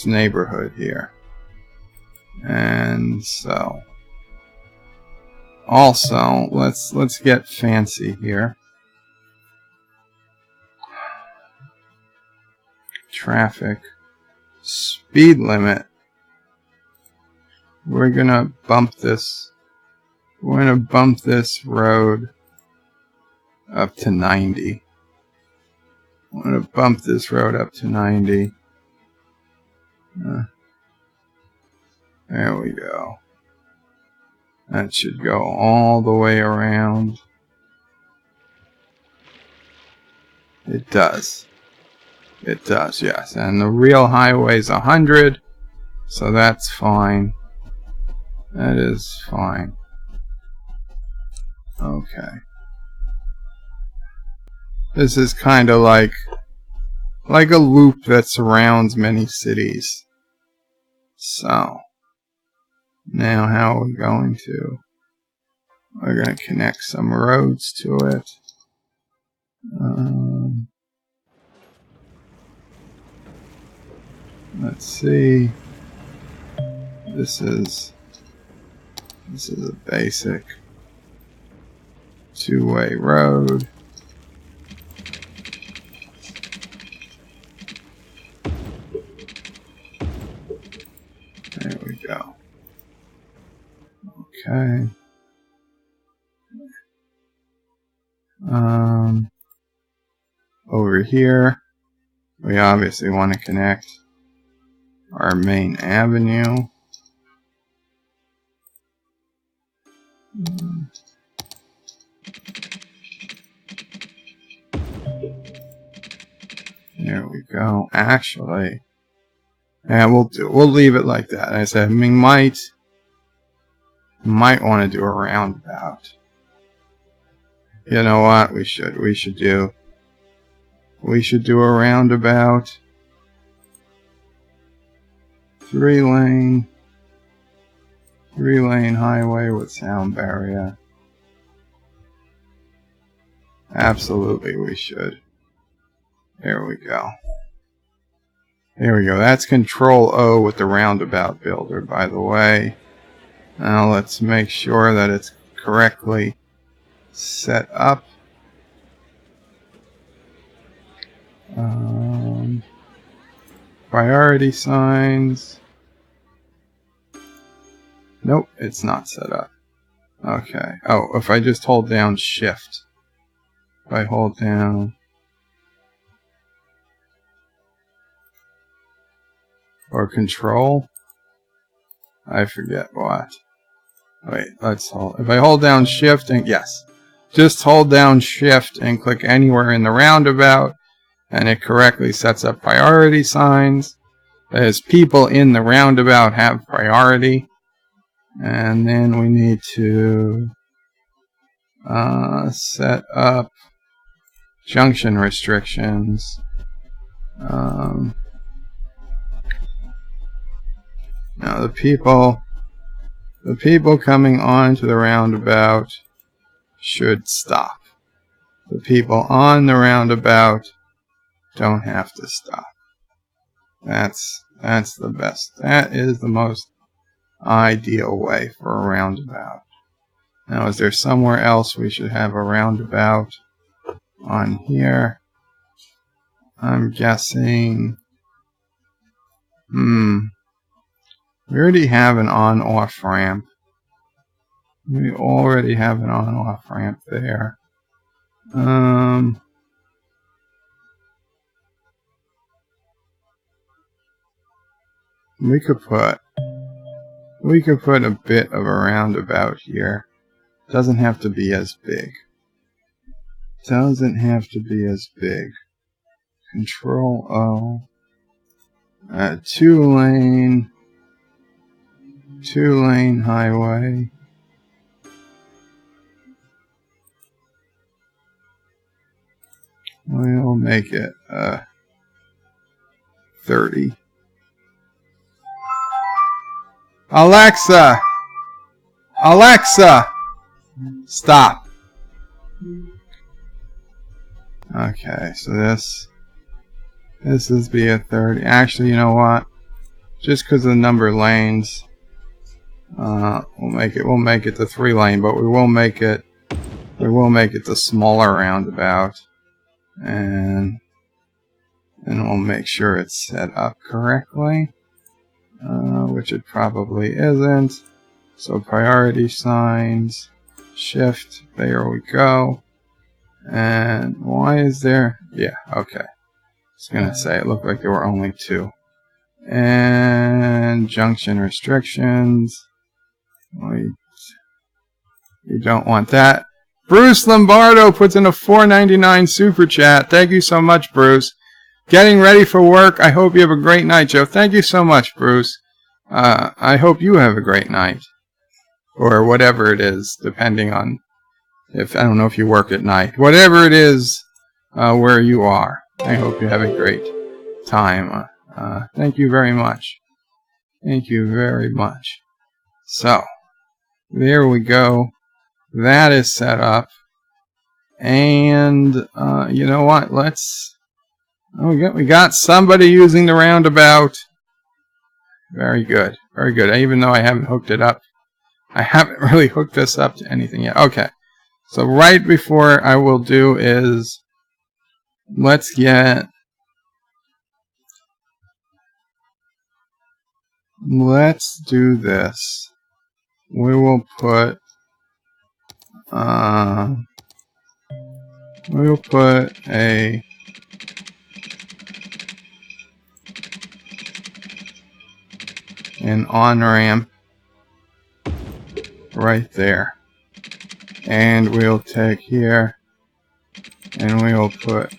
neighborhood here. And so also let's get fancy here. Traffic speed limit. We're going to bump this. We're going to bump this road up to 90. I'm going to bump this road up to 90. There we go. That should go all the way around. It does. It does, yes. And the real highway's 100, so that's fine. That is fine. Okay. This is kind of like a loop that surrounds many cities. So, now how are we going to? We're going to connect some roads to it. Let's see. this is a basic two-way road. There we go. Okay. Over here, we obviously want to connect our main avenue. There we go. Actually, yeah, we'll leave it like that. I said, I mean, might want to do a roundabout. You know what? We should do a roundabout. 3-lane highway with sound barrier. Absolutely, we should. There we go. There we go. That's Control O with the roundabout builder, by the way. Now let's make sure that it's correctly set up. Priority signs. Nope, it's not set up. Okay. Oh, if I just hold down Shift. If I hold down... or Control? I forget what. Wait, let's hold... if I hold down Shift and... yes. Just hold down Shift and click anywhere in the roundabout, and it correctly sets up priority signs. As people in the roundabout have priority. And then we need to set up junction restrictions. Now the people coming onto the roundabout should stop. The people on the roundabout don't have to stop. That's the best. That is the most ideal way for a roundabout. Now, is there somewhere else we should have a roundabout on here? I'm guessing... we already have an on-off ramp. We already have an on-off ramp there. We could put a bit of a roundabout here. Doesn't have to be as big. Doesn't have to be as big. Control O. 2-lane highway. We'll make it 30. Alexa! Alexa! Stop. Okay, so this is be a 30. Actually, you know what? Just because of the number of lanes, we'll make it the 3-lane, but we will make it the smaller roundabout, and we'll make sure it's set up correctly. Which it probably isn't. So priority signs, Shift, there we go. And why is there? Yeah, okay. I was gonna say it looked like there were only 2. And junction restrictions. We don't want that. Bruce Lombardo puts in a $4.99 super chat. Thank you so much, Bruce. Getting ready for work. I hope you have a great night, Joe. Thank you so much, Bruce. I hope you have a great night. Or whatever it is, depending on if, I don't know if you work at night. Whatever it is where you are. I hope you have a great time. Thank you very much. Thank you very much. So, there we go. That is set up. And, you know what? Let's... oh, we got somebody using the roundabout. Very good. Very good. Even though I haven't hooked it up. I haven't really hooked this up to anything yet. Okay. So right before I will do is let's do this. We will put an on-ramp right there. And we'll take here and we'll put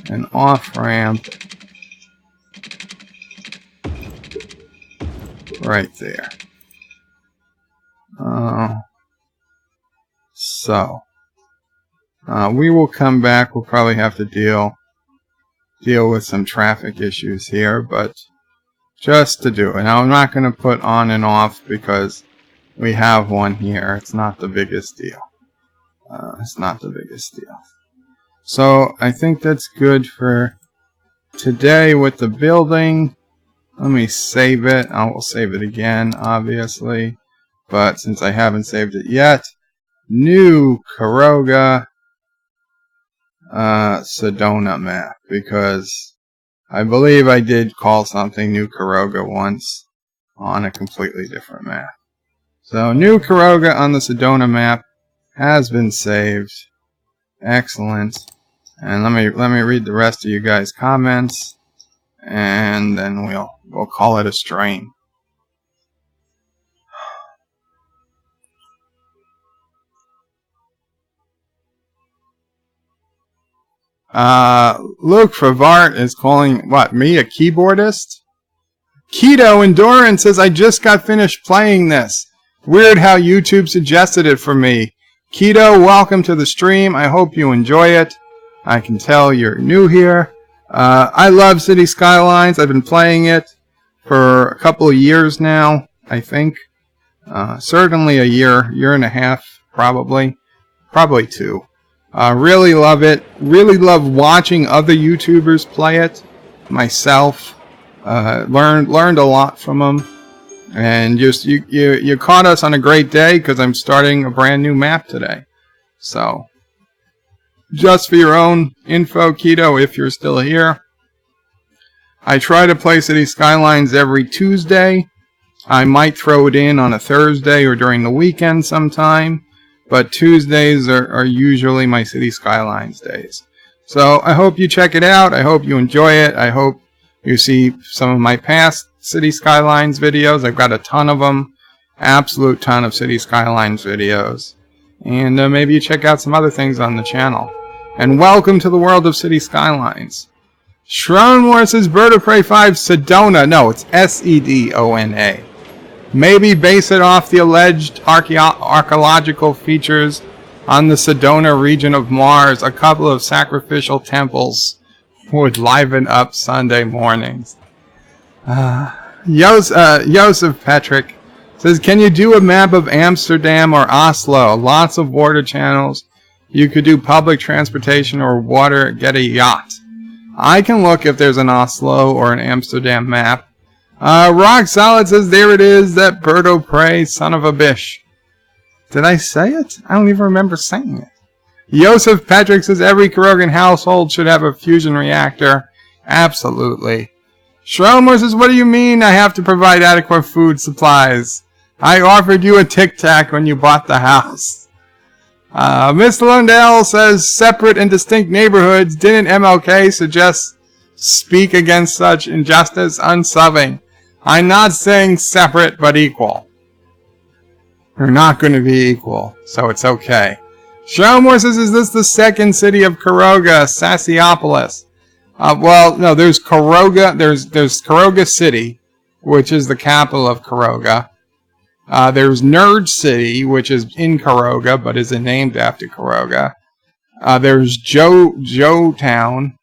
an off-ramp right there. We will come back. We'll probably have to deal with some traffic issues here, but just to do it. Now I'm not going to put on and off because we have one here. It's not the biggest deal. So I think that's good for today with the building. Let me save it. I will save it again, obviously. But since I haven't saved it yet, new Caroga Sedona map, because I believe I did call something new Caroga once on a completely different map. So new Caroga on the Sedona map has been saved. Excellent. And let me read the rest of you guys' comments, and then we'll call it a stream. Luke Favart is calling me a keyboardist? Keto Endurance says I just got finished playing this. Weird how YouTube suggested it for me. Keto, welcome to the stream. I hope you enjoy it. I can tell you're new here. I love Cities Skylines. I've been playing it for a couple of years now, I think. Certainly a year and a half, probably 2. Really love it. Really love watching other YouTubers play it. Myself, learned a lot from them. And just you caught us on a great day because I'm starting a brand new map today. So, just for your own info, Keto, if you're still here, I try to play Cities Skylines every Tuesday. I might throw it in on a Thursday or during the weekend sometime, but Tuesdays are usually my Cities Skylines days. So I hope you check it out. I hope you enjoy it. I hope you see some of my past Cities Skylines videos. I've got a ton of them. Absolute ton of Cities Skylines videos. And maybe you check out some other things on the channel. And welcome to the world of Cities Skylines. Shronemore says Bird of Prey 5 Sedona. No, it's Sedona. Maybe base it off the alleged archaeological features on the Sedona region of Mars. A couple of sacrificial temples would liven up Sunday mornings. Joseph Patrick says, can you do a map of Amsterdam or Oslo? Lots of water channels. You could do public transportation or water, get a yacht. I can look if there's an Oslo or an Amsterdam map. Rock Solid says, there it is, that bird o' prey, son of a bish. Did I say it? I don't even remember saying it. Joseph Patrick says, every Carogan household should have a fusion reactor. Absolutely. Shromer says, what do you mean I have to provide adequate food supplies? I offered you a Tic Tac when you bought the house. Miss Lundell says, separate and distinct neighborhoods. Didn't MLK suggest speak against such injustice? Unsubbing. I'm not saying separate, but equal. They're not going to be equal, so it's okay. Showmore says, is this the second city of Caroga, Sassiopolis? Well, no, there's Caroga, there's Caroga City, which is the capital of Caroga. There's Nerd City, which is in Caroga, but isn't named after Caroga. There's Joe Town,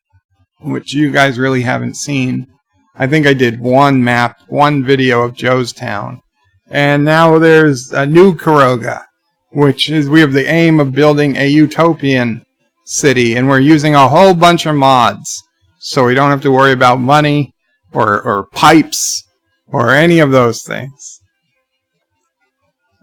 which you guys really haven't seen. I think I did one video of Joe's Town. And now there's a new Caroga, which is, we have the aim of building a utopian city, and we're using a whole bunch of mods. So we don't have to worry about money, or pipes, or any of those things.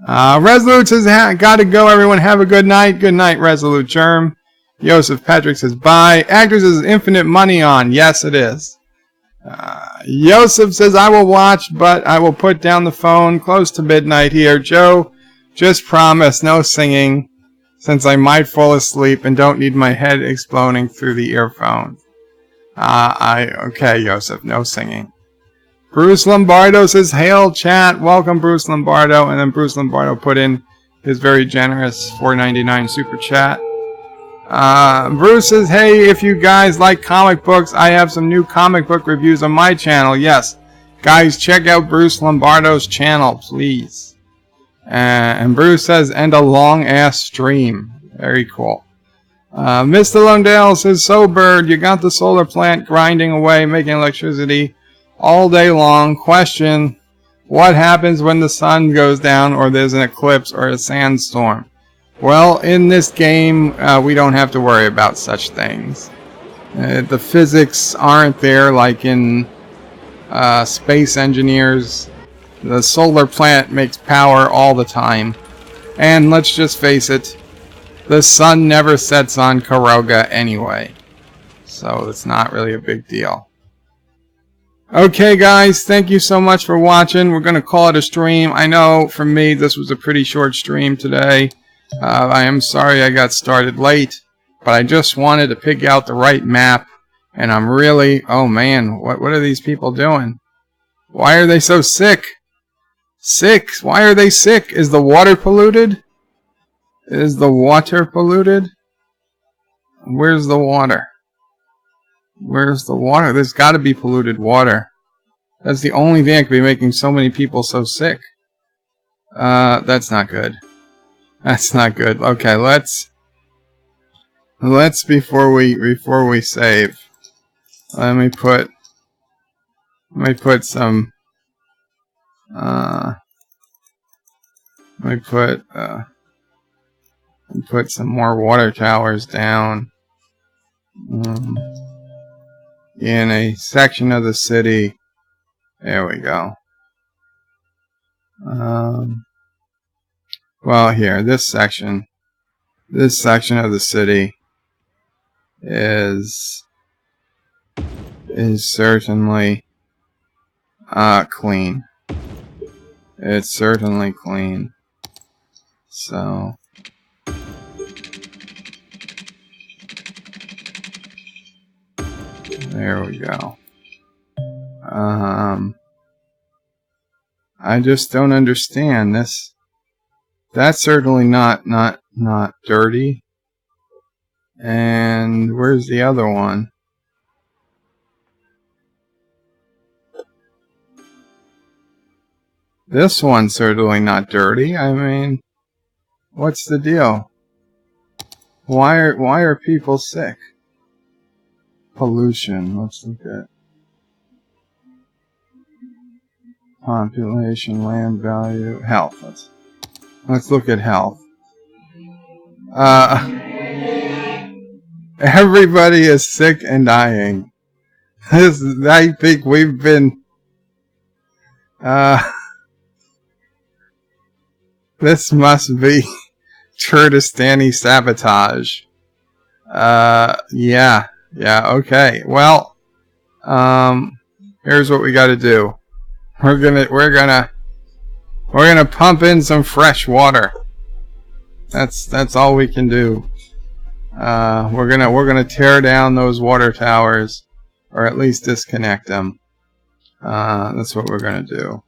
Resolute says, gotta go, everyone. Have a good night. Good night, Resolute Germ. Joseph Patrick says, bye. Actors is infinite money on. Yes, it is. Joseph says, I will watch, but I will put down the phone close to midnight here. Joe, just promise no singing, since I might fall asleep and don't need my head exploding through the earphone. Okay, Joseph, no singing. Bruce Lombardo says, hail chat, welcome Bruce Lombardo, and then Bruce Lombardo put in his very generous $4.99 super chat. Bruce says, hey, if you guys like comic books, I have some new comic book reviews on my channel. Yes, guys, check out Bruce Lombardo's channel, please. And Bruce says, and a long-ass stream. Very cool. Mr. Lundale says, so Bird, you got the solar plant grinding away, making electricity all day long. Question, what happens when the sun goes down or there's an eclipse or a sandstorm? Well, in this game, we don't have to worry about such things. The physics aren't there like in Space Engineers. The solar plant makes power all the time. And let's just face it, the sun never sets on Caroga anyway. So it's not really a big deal. Okay guys, thank you so much for watching. We're going to call it a stream. I know for me this was a pretty short stream today. I am sorry I got started late, but I just wanted to pick out the right map. And I'm really, oh man, what are these people doing? Why are they so sick? Sick? Why are they sick? Is the water polluted? Is the water polluted? Where's the water? Where's the water? There's got to be polluted water. That's the only thing that could be making so many people so sick. That's not good. That's not good. Okay, let's before we save. Let me put some put some more water towers down. In a section of the city. There we go. Well, here, this section of the city is certainly clean. It's certainly clean. So there we go. I just don't understand this. That's certainly not dirty. And where's the other one? This one's certainly not dirty. I mean, what's the deal? Why are people sick? Pollution. Let's look at population, land value, health. Let's look at health. Everybody is sick and dying. I think we've been this must be Kurdistani sabotage. Yeah, okay. Well, here's what we got to do. We're gonna pump in some fresh water. That's all we can do. We're gonna tear down those water towers, or at least disconnect them. That's what we're gonna do.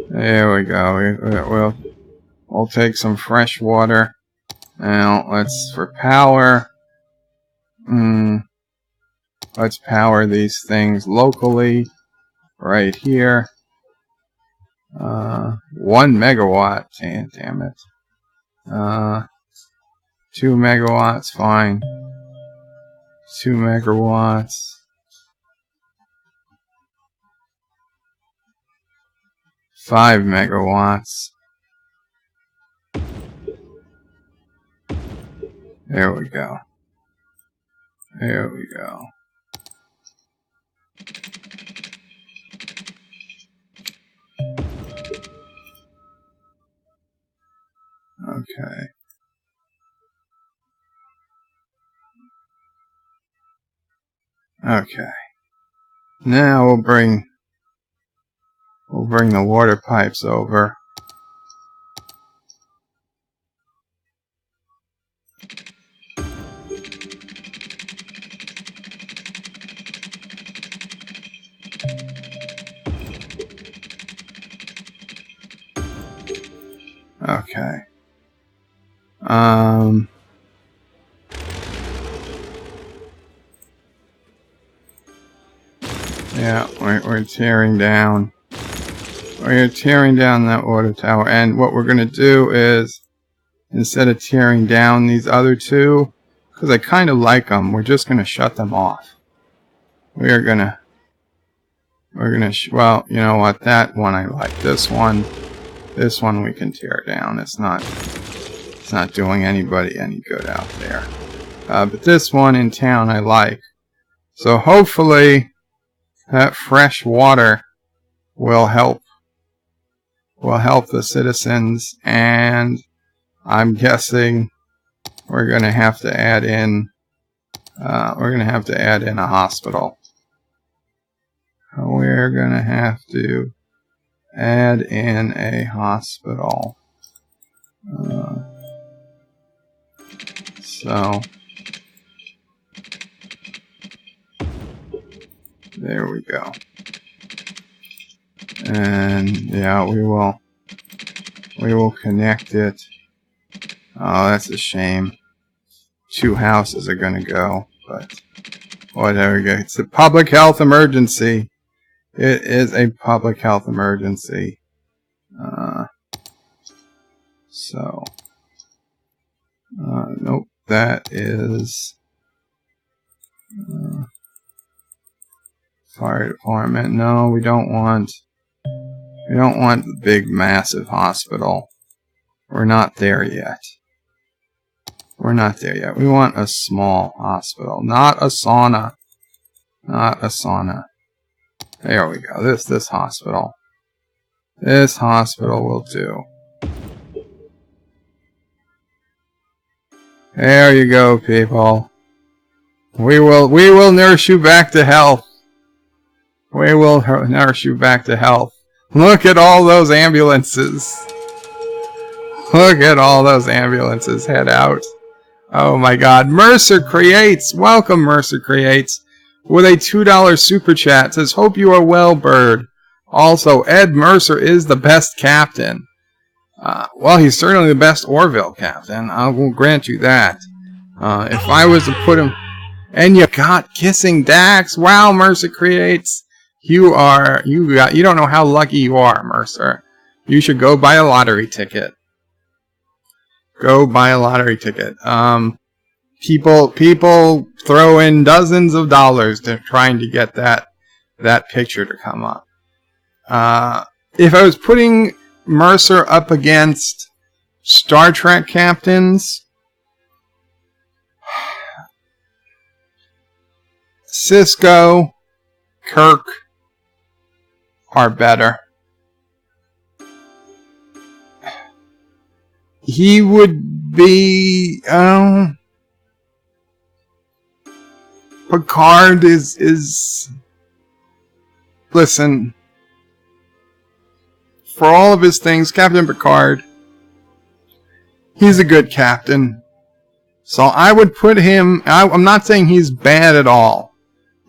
There we go. We'll take some fresh water. Now let's for power. Let's power these things locally, right here. 1 megawatt. Damn it. 2 megawatts, fine. 2 megawatts. 5 megawatts. There we go. There we go. Okay. Now we'll bring the water pipes over. Okay. Yeah, we're tearing down. We're tearing down that water tower, and what we're gonna do is, instead of tearing down these other two, because I kind of like them, we're just gonna shut them off. We're gonna, well, you know what? That one I like. This one we can tear down. It's not doing anybody any good out there. But this one in town I like. So hopefully that fresh water will help the citizens, and I'm guessing we're gonna have to add in a hospital. We're gonna have to add in a hospital. So there we go. And yeah, we will connect it. Oh, that's a shame. 2 houses are gonna go, but whatever. It's a public health emergency. It is a public health emergency. Nope. That is fire department. No, we don't want the big, massive hospital. We're not there yet. We're not there yet. We want a small hospital, not a sauna. Not a sauna. There we go. This hospital. This hospital will do. There you go, people. We will nurse you back to health. We will nurse you back to health. Look at all those ambulances. Look at all those ambulances head out. Oh my God. Mercer Creates. Welcome, Mercer Creates. With a $2 super chat. Says, hope you are well, Bird. Also, Ed Mercer is the best captain. Well, he's certainly the best Orville captain. I will grant you that. If I was to put him... And you got Kissing Dax. Wow, Mercer Creates. You don't know how lucky you are, Mercer. You should go buy a lottery ticket. Go buy a lottery ticket. People throw in dozens of dollars to trying to get that picture to come up. If I was putting Mercer up against Star Trek captains, Sisko, Kirk are better. He would be Picard is listen, for all of his things, Captain Picard, he's a good captain. So I would put him, I'm not saying he's bad at all,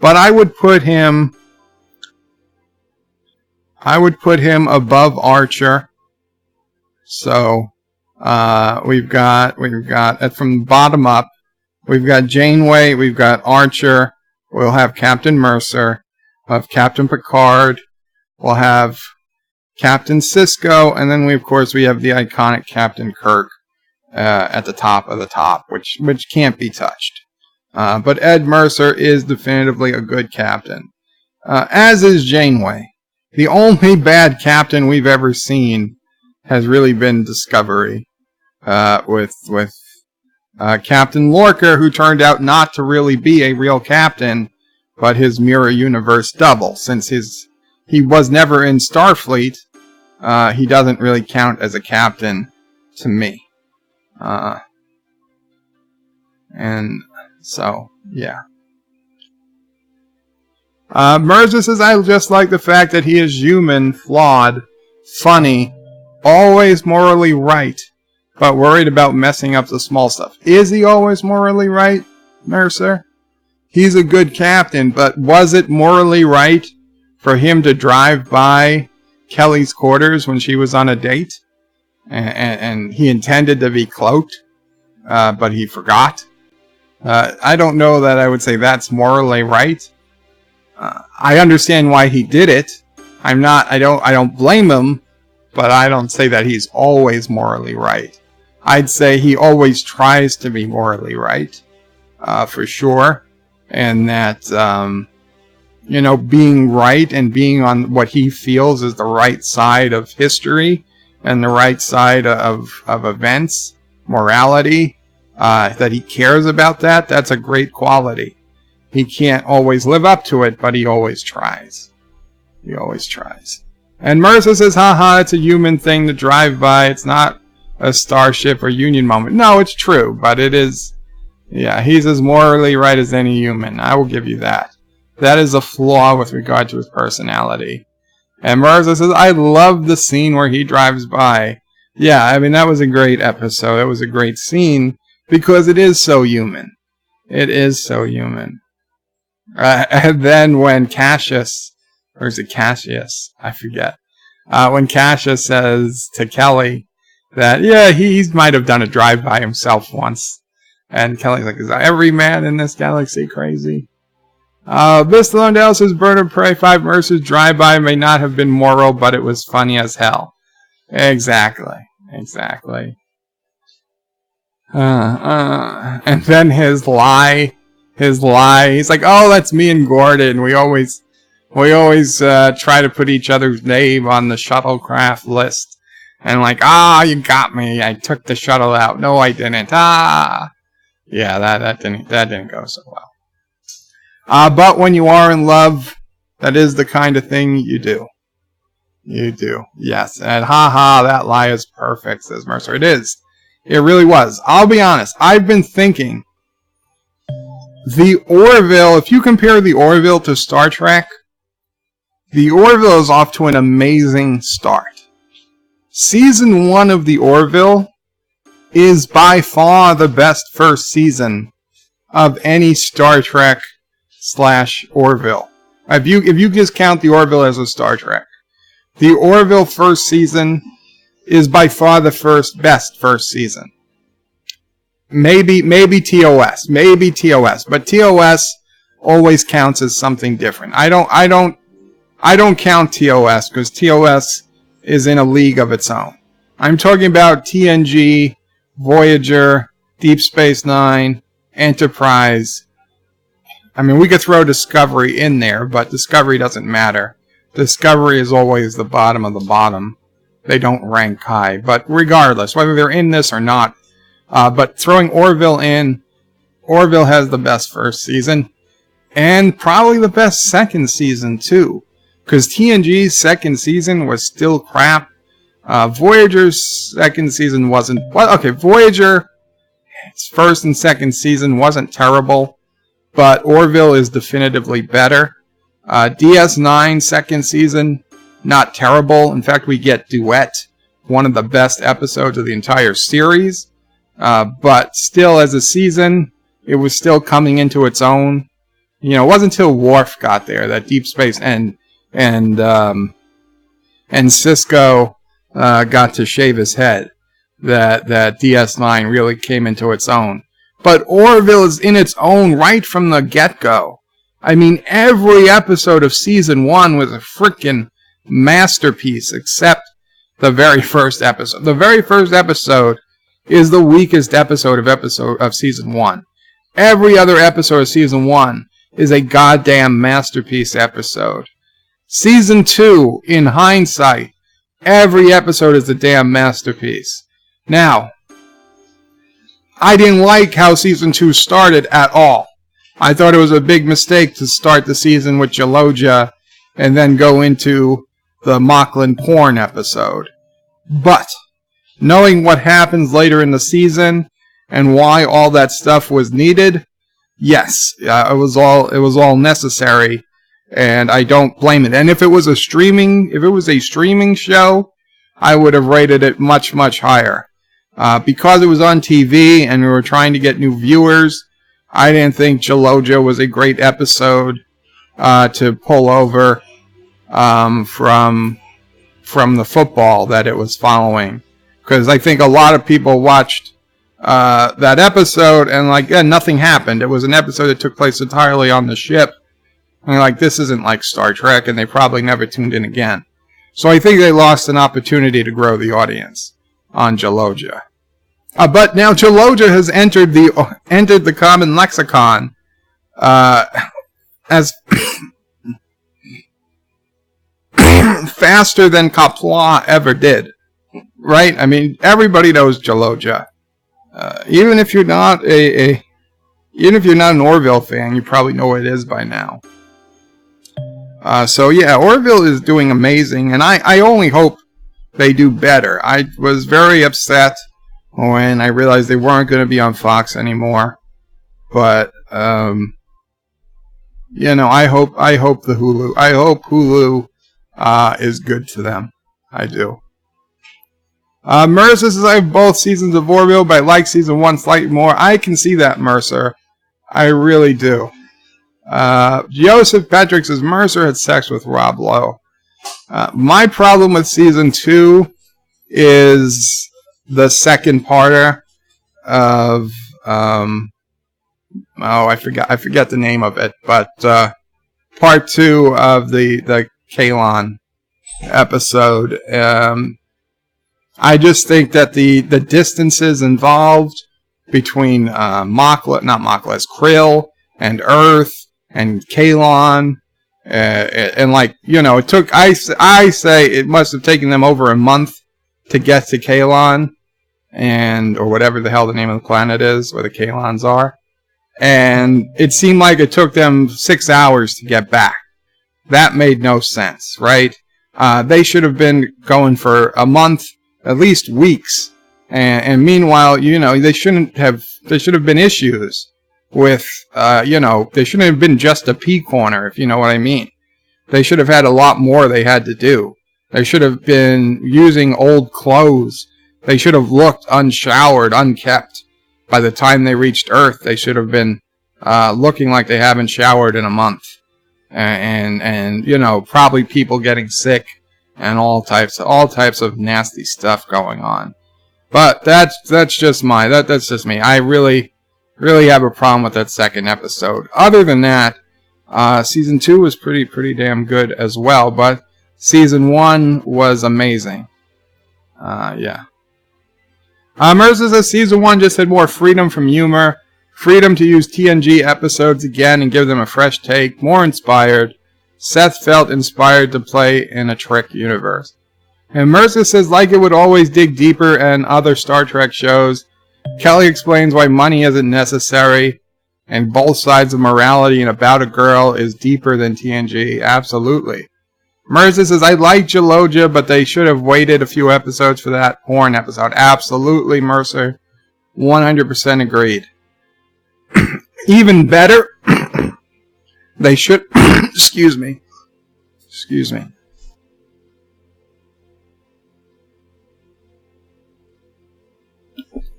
but I would put him above Archer. So we've got from the bottom up, we've got Janeway, we've got Archer, we'll have Captain Mercer, we'll have Captain Picard, we'll have Captain Sisko, and then we have the iconic Captain Kirk at the top of the top, which can't be touched. But Ed Mercer is definitively a good captain, as is Janeway. The only bad captain we've ever seen has really been Discovery, with Captain Lorca, who turned out not to really be a real captain, but his mirror universe double. Since he was never in Starfleet, he doesn't really count as a captain to me. And so, yeah. Mercer says, I just like the fact that he is human, flawed, funny, always morally right, but worried about messing up the small stuff. Is he always morally right, Mercer? He's a good captain, but was it morally right for him to drive by Kelly's quarters when she was on a date? And he intended to be cloaked, but he forgot? I don't know that I would say that's morally right. I understand why he did it. I don't blame him, but I don't say that he's always morally right. I'd say he always tries to be morally right, for sure. And that, being right and being on what he feels is the right side of history and the right side of events, morality, that he cares about that, that's a great quality. He can't always live up to it, but he always tries. He always tries. And Mercer says, haha, it's a human thing to drive by. It's not a Starship or Union moment. No, it's true, but it is. Yeah, he's as morally right as any human. I will give you that. That is a flaw with regard to his personality. And Mercer says, I love the scene where he drives by. Yeah, I mean, that was a great episode. It was a great scene because it is so human. It is so human. And then when Cassius, or is it Cassius? I forget. When Cassius says to Kelly that, yeah, he might have done a drive-by himself once. And Kelly's like, is every man in this galaxy crazy? Vista Lundell says, Bird of Prey 5 Mercer's drive-by may not have been moral, but it was funny as hell. Exactly. And then his lie, he's like, oh, that's me and Gordon. We always try to put each other's name on the shuttlecraft list. And like, you got me. I took the shuttle out. No, I didn't. Yeah, that didn't go so well. But when you are in love, that is the kind of thing you do. You do. Yes. And that lie is perfect, says Mercer. It is. It really was. I'll be honest. I've been thinking the Orville, if you compare the Orville to Star Trek, the Orville is off to an amazing start. Season 1 of the Orville is by far the best first season of any Star Trek / Orville. If you just count the Orville as a Star Trek, the Orville first season is by far the best first season. Maybe TOS, but TOS always counts as something different. I don't count TOS because TOS is in a league of its own. I'm talking about TNG, Voyager, Deep Space Nine, Enterprise. I mean, we could throw Discovery in there, but Discovery doesn't matter. Discovery is always the bottom of the bottom. They don't rank high. But regardless, whether they're in this or not, but throwing Orville in, Orville has the best first season, and probably the best second season, too. Because TNG's second season was still crap. Voyager's second season wasn't... Well, okay, Voyager's first and second season wasn't terrible, but Orville is definitively better. DS9 second season, not terrible. In fact, we get Duet, one of the best episodes of the entire series. But still, as a season, it was still coming into its own. You know, it wasn't until Worf got there that Deep Space and Cisco got to shave his head that DS9 really came into its own. But Orville is in its own right from the get-go. I mean, every episode of Season 1 was a freaking masterpiece, except the very first episode. The very first episode is the weakest episode of Season 1. Every other episode of Season 1 is a goddamn masterpiece episode. Season 2, in hindsight, every episode is a damn masterpiece. Now, I didn't like how Season 2 started at all. I thought it was a big mistake to start the season with Gelogia and then go into the Mocklin porn episode. But, knowing what happens later in the season and why all that stuff was needed, yes, it was all necessary. and I don't blame it. And if it was a streaming show, I would have rated it much, much higher. Because it was on TV and we were trying to get new viewers, I didn't think Jaloja was a great episode to pull over from the football that it was following. Because I think a lot of people watched that episode and nothing happened. It was an episode that took place entirely on the ship. And like, this isn't like Star Trek, and they probably never tuned in again. So I think they lost an opportunity to grow the audience on Jaloja. But now Jaloja has entered the common lexicon as faster than Qapla ever did. Right? I mean, everybody knows Jaloja. Even if you're not an Orville fan, you probably know what it is by now. So yeah, Orville is doing amazing, and I only hope they do better. I was very upset when I realized they weren't going to be on Fox anymore. But I hope Hulu is good to them. I do. Mercer says I have both seasons of Orville, but I like season 1 slightly more. I can see that, Mercer. I really do. Joseph Patrick says Mercer had sex with Rob Lowe. My problem with season 2 is the second parter of I forget the name of it, but part 2 of the Kalon episode. I just think that the distances involved between Krill and Earth and Kalon, and it took, I say it must have taken them over a month to get to Kalon, or whatever the hell the name of the planet is, where the Kalons are. And it seemed like it took them 6 hours to get back. That made no sense, right? They should have been going for a month, at least weeks. And meanwhile, they should have been issues with, they shouldn't have been just a pee corner, if you know what I mean. They should have had a lot more they had to do. They should have been using old clothes. They should have looked unshowered, unkept. By the time they reached Earth, they should have been looking like they haven't showered in a month. And probably people getting sick and all types of nasty stuff going on. But that's just that's just me. I really have a problem with that second episode. Other than that, season 2 was pretty damn good as well, but season 1 was amazing. Yeah. Mercer says season 1 just had more freedom from humor, freedom to use TNG episodes again and give them a fresh take, more inspired. Seth felt inspired to play in a Trek universe. And Mercer says, like it would always dig deeper in other Star Trek shows. Kelly explains why money isn't necessary, and both sides of morality and About a Girl is deeper than TNG. Absolutely. Mercer says, I like Jaloja, but they should have waited a few episodes for that porn episode. Absolutely, Mercer. 100% agreed. Even better, they should... Excuse me.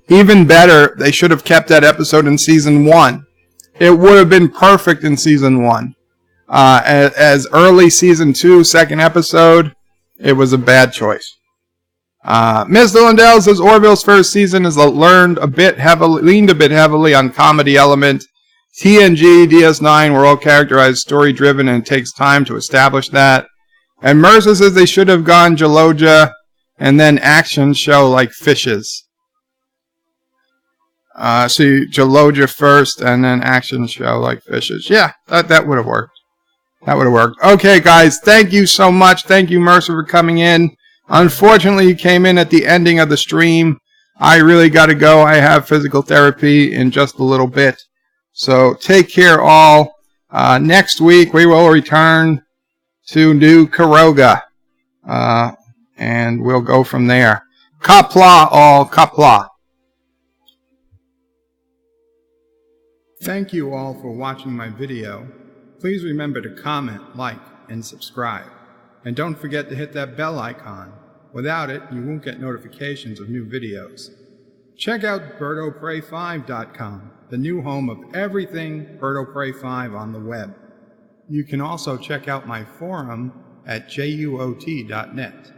Even better, they should have kept that episode in season 1. It would have been perfect in season 1. As early season 2, second episode, it was a bad choice. Mr. Lindell says Orville's first season has leaned a bit heavily on comedy element. TNG, DS9 were all characterized story-driven, and it takes time to establish that. And Mercer says they should have gone Jaloja and then action show like Fishes. So Jaloja first and then action show like Fishes. Yeah, that would have worked. That would have worked. Okay, guys, thank you so much. Thank you, Mercer, for coming in. Unfortunately, you came in at the ending of the stream. I really got to go. I have physical therapy in just a little bit. So take care, all. Next week, we will return to New Caroga. And we'll go from there. Qapla, all. Qapla. Thank you all for watching my video. Please remember to comment, like, and subscribe. And don't forget to hit that bell icon. Without it, you won't get notifications of new videos. Check out birdofprey5.com, the new home of everything Bird of Prey 5 on the web. You can also check out my forum at juot.net.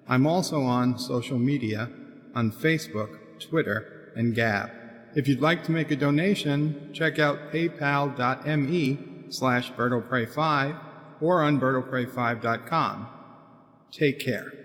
I'm also on social media on Facebook, Twitter, and Gab. If you'd like to make a donation, check out paypal.me/birdofprey5 or on birdofprey5.com. Take care.